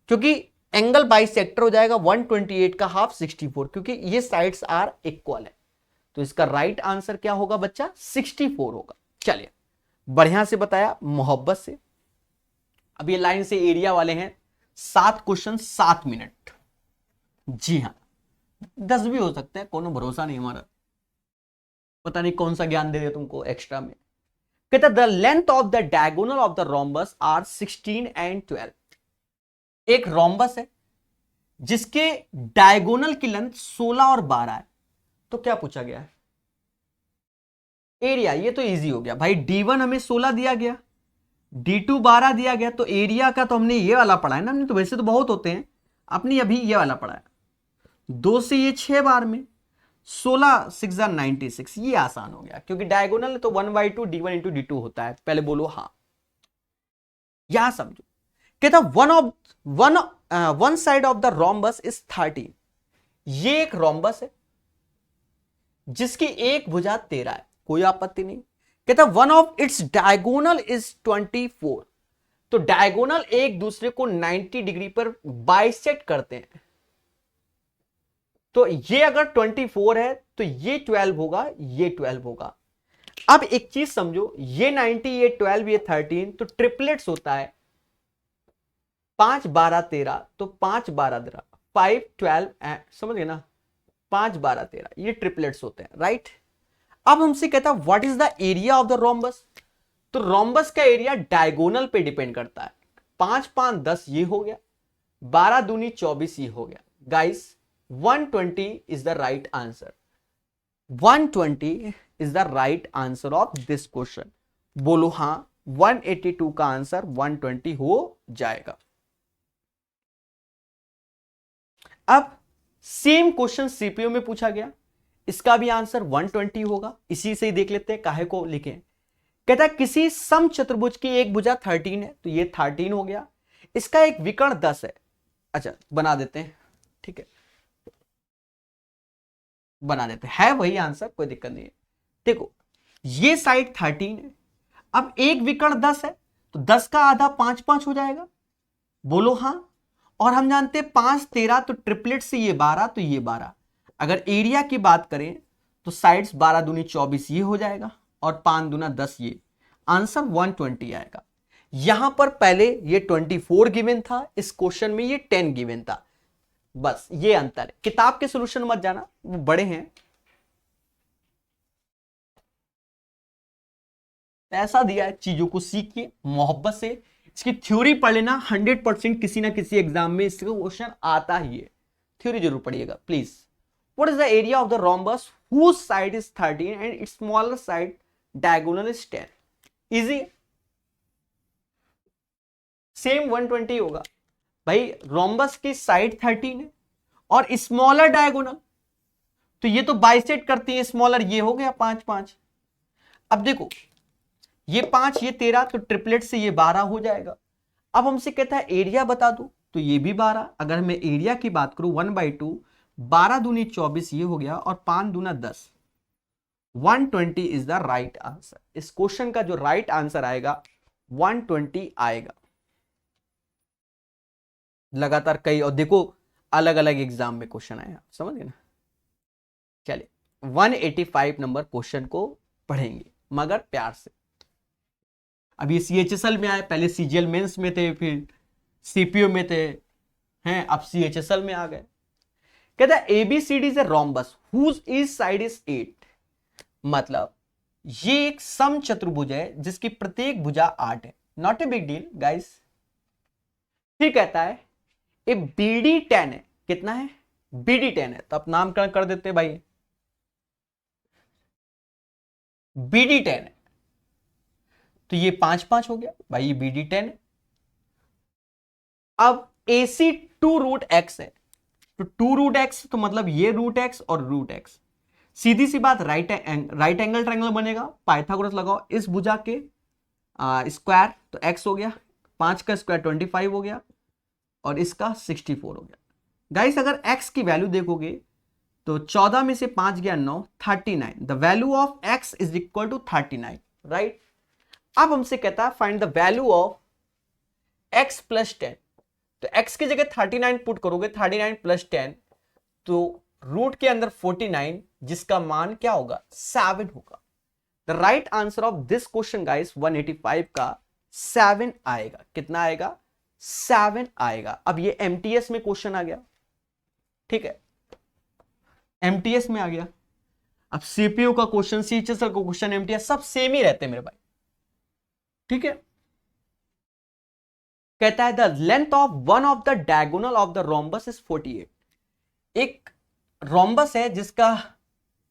क्योंकि एंगल बाइसेक्टर हो जाएगा 128 का हाफ 64, क्योंकि ये साइड्स आर इक्वल है। तो इसका राइट आंसर क्या होगा बच्चा? 64 होगा। चलिए, बढ़िया से बताया, मोहब्बत से। अब ये लाइन से एरिया वाले हैं, 7 क्वेश्चन 7 मिनट। जी हां, 10 भी हो सकते हैं, कोनो भरोसा नहीं हमारा, पता नहीं कौन सा ज्ञान दे दे तुमको एक्स्ट्रा में। कहता the length of the diagonal of the rhombus are 16 and 12। एक रोम्बस है जिसके डायगोनल की लेंथ 16 और 12 है, तो क्या पूछा गया है? एरिया। ये तो इजी हो गया भाई, D1 हमें 16 दिया गया, D2 12 दिया गया, तो एरिया का तो हमने ये वाला पढ़ा है ना, हमने तो वैसे तो बहुत होते हैं, अपनी अभी ये वाला पढ़ा है। 2 से ये 6 बार में 16 6 96, ये आसान हो गया, क्योंकि डायगोनल तो 1/2 D1 into D2 होता है। पहले बोलो हाँ। यहां समझो, कहता one side of the rhombus is 13। ये एक रोम्बस है जिसकी एक भुजा 13 है, कोई आपत्ति नहीं। कहता one of its diagonal is 24। तो डायगोनल एक दूसरे को 90 डिग्री पर बाइसेक्ट करते हैं। तो ये अगर 24 है तो ये 12 होगा, ये 12 होगा। अब एक चीज समझो, ये 90, ये 12, ये 13, तो ट्रिपलेट्स होता है 5 12 13, तो 5 12 13, 5 12, समझ गए ना, 5 12 13, ये ट्रिपलेट्स होते हैं, राइट। अब हमसे कहता है what is the area of the rhombus. तो रोम्बस का एरिया डायगोनल पे डिपेंड करता है। 5 5 10 ये हो गया, 12 दूनी 24 ये हो गया। Guys 120 is the right answer. 120 is the right answer of this question. बोलो हां, 182 का आंसर 120 हो जाएगा। अब सेम क्वेश्चन सीपीयू में पूछा गया, इसका भी आंसर 120 होगा। इसी से ही देख लेते हैं काहे को लिखे। कहता है किसी सम चतुर्भुज की एक भुजा 13 है, तो ये 13 हो गया। इसका एक विकर्ण 10 है। अच्छा बना देते हैं, ठीक है, बना देते हैं, है वही आंसर, कोई दिक्कत नहीं है। देखो ये साइड 13 है, अब एक विकर्ण 10 है, तो 10 का आधा 5 5 हो जाएगा। बोलो हां। और हम जानते हैं 5 13, तो ट्रिपलेट से ये 12, तो ये 12। अगर एरिया की बात करें तो साइड्स 12 दूनी 24 ये हो जाएगा, और 5 दूना 10 ये। आंसर 120 आएगा। यहां पर पहले ये 24 गिवन था, इस क्वेश्चन में ये 10 गिवन था, बस ये अंतर है। किताब के सॉल्यूशन मत जाना, वो बड़े हैं। ऐसा दिया है, चीजों को सीखिए मोहब्बत से। इसकी थ्योरी पढ़ लेना, 100% किसी ना किसी एग्जाम में इसका क्वेश्चन आता ही है। थ्योरी जरूर पढ़िएगा please. What is the area of the rhombus whose side is 13 and its smaller side diagonal is 10। Easy, same 120 होगा भाई। रोम्बस की साइड 13 है और स्मॉलर डायगोनल, तो ये तो बाइसेक्ट करती है स्मॉलर, ये हो गया 5 5। अब देखो ये 5 ये 13, तो ट्रिपलेट से ये 12 हो जाएगा। अब हमसे कहता है एरिया बता दो, तो ये भी 12। अगर मैं एरिया की बात करूं 1/2, 12 दूनी 24 ये हो गया, और 5 दूना 10। 120 इज द राइट आंसर। इस क्वेश्चन का जो राइट आंसर आएगा 120 आएगा। लगातार कई, और देखो अलग अलग एग्जाम में क्वेश्चन आया, समझ गए ना। चलिए 185 नंबर क्वेश्चन को पढ़ेंगे मगर प्यार से। अब ये CHSL में आए, पहले CGL मेंस में थे, फिर CPO में थे, हैं अब CHSL में आ गए। कहता है ABCD is a rhombus whose each side is 8। मतलब ये एक सम चतुर्भुज है जिसकी प्रत्येक भुजा 8 है। Not a big deal guys. फिर कहता है ए BD 10 है। कितना है? BD 10 है, तो अब नामकरण कर देते हैं भाई। BD 10 है तो ये 5 5 हो गया भाई, ये BD 10 है। अब AC 2√x है, तो 2√x तो मतलब ये √x और √x। सीधी सी बात, राइट एंगल ट्रायंगल बनेगा। पाइथागोरस लगाओ, इस भुजा के स्क्वायर, तो x हो गया, 5 का स्क्वायर 25 हो गया, और इसका 64 हो गया। गाइस अगर x की वैल्यू देखोगे तो 14 में से 5 गया 9, 39। The value of x is equal to 39, right. अब हमसे कहता है find the value of x plus 10। तो x की जगह 39 पुट करोगे, 39 प्लस 10, तो रूट के अंदर 49, जिसका मान क्या होगा? 7 होगा। The right answer of this question guys 185 का 7 आएगा। कितना आएगा? 7 आएगा। अब ये MTS में क्वेश्चन आ गया, ठीक है, MTS में आ गया। अब CPU का क्वेश्चन, CHSL का क्वेश्चन, MTS सब सेम ही रहते हैं मेरे भाई, ठीक है। कहता है the length of one of the diagonal of the rhombus is 48। एक रोम्बस है जिसका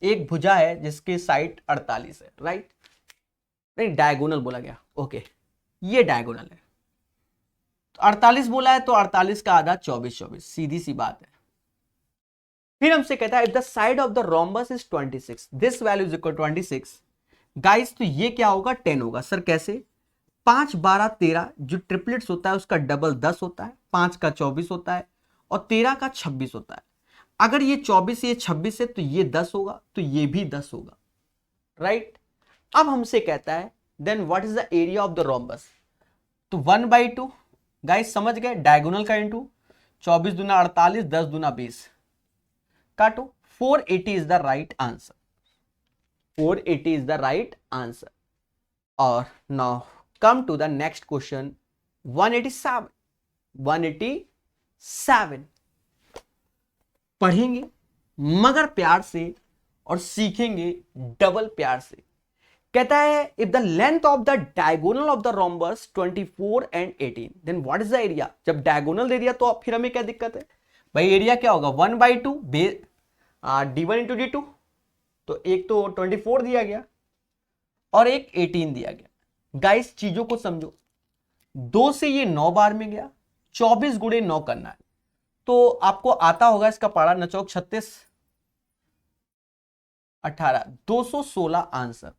एक भुजा है जिसकी साइड 48 है, राइट। नहीं डायगोनल बोला गया, ओके, ये डायगोनल है। तो 48 बोला है तो 48 का आधा 24 24, सीधी सी बात है। फिर हमसे कहता है if the side of the rhombus is 26, this value is equal 26। Guys तो ये क्या होगा? 10 होगा। सर कैसे? 5 12 13 जो ट्रिपलेट्स होता है उसका डबल 10 होता है, 5 का 24 होता है और 13 का 26 होता है। अगर ये 24 ये 26 है तो ये 10 होगा, तो ये भी 10 होगा, राइट। अब हमसे कहता है then what is the area of the rhombus. तो 1/2 गाइस समझ गए, डायगोनल का इंटू 24 दूना 48, 10 दूना 20, काटो। 480 is the right answer, 480 is the right answer. और now come to the next question 187। 187 पढ़ेंगे मगर प्यार से और सीखेंगे डबल प्यार से। कहता है if the length of the diagonal of the rhombus 24 and 18 then what is the area. जब डायगोनल दे दिया तो फिर हमें क्या दिक्कत है भाई, एरिया क्या होगा 1/2 d1 इंटू d2। तो एक तो 24 दिया गया और एक 18 दिया गया। गाइस चीजों को समझो, 2 से ये 9 बार में गया, 24 गुणे 9 करना है, तो आपको आता होगा इसका पारा नचौक 36 18 216 आंसर।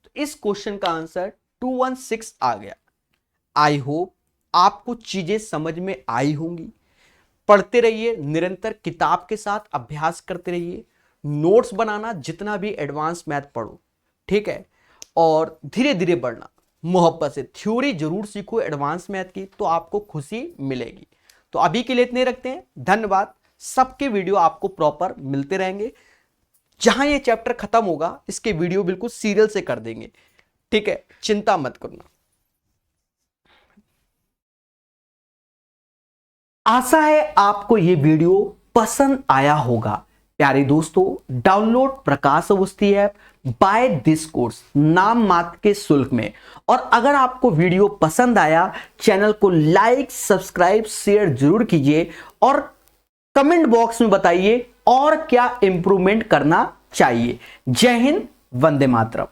तो इस क्वेश्चन का आंसर 216 आ गया। आई होप आपको चीजें समझ में आई होंगी। पढ़ते रहिए, निरंतर किताब के साथ अभ्यास करते रहिए, नोट्स बनाना, जितना भी एडवांस मैथ पढ़ो, ठीक है, और धीरे धीरे बढ़ना, मोहब्बत से। थ्योरी जरूर सीखो एडवांस मैथ की, तो आपको खुशी मिलेगी। तो अभी के लिए इतने रखते हैं, धन्यवाद। सबके वीडियो आपको प्रॉपर मिलते रहेंगे। जहां ये चैप्टर खत्म होगा इसके वीडियो बिल्कुल सीरियल से कर देंगे, ठीक है, चिंता मत करना। आशा है आपको ये वीडियो पसंद आया होगा। प्यारे दोस्तों, download Prakash Awasthi app by this course नाम मात्र के शुल्क में। और अगर आपको वीडियो पसंद आया, चैनल को लाइक सब्सक्राइब शेयर जरूर कीजिए और कमेंट बॉक्स में बताइए और क्या इंप्रूवमेंट करना चाहिए। जय हिंद, वंदे मातरम।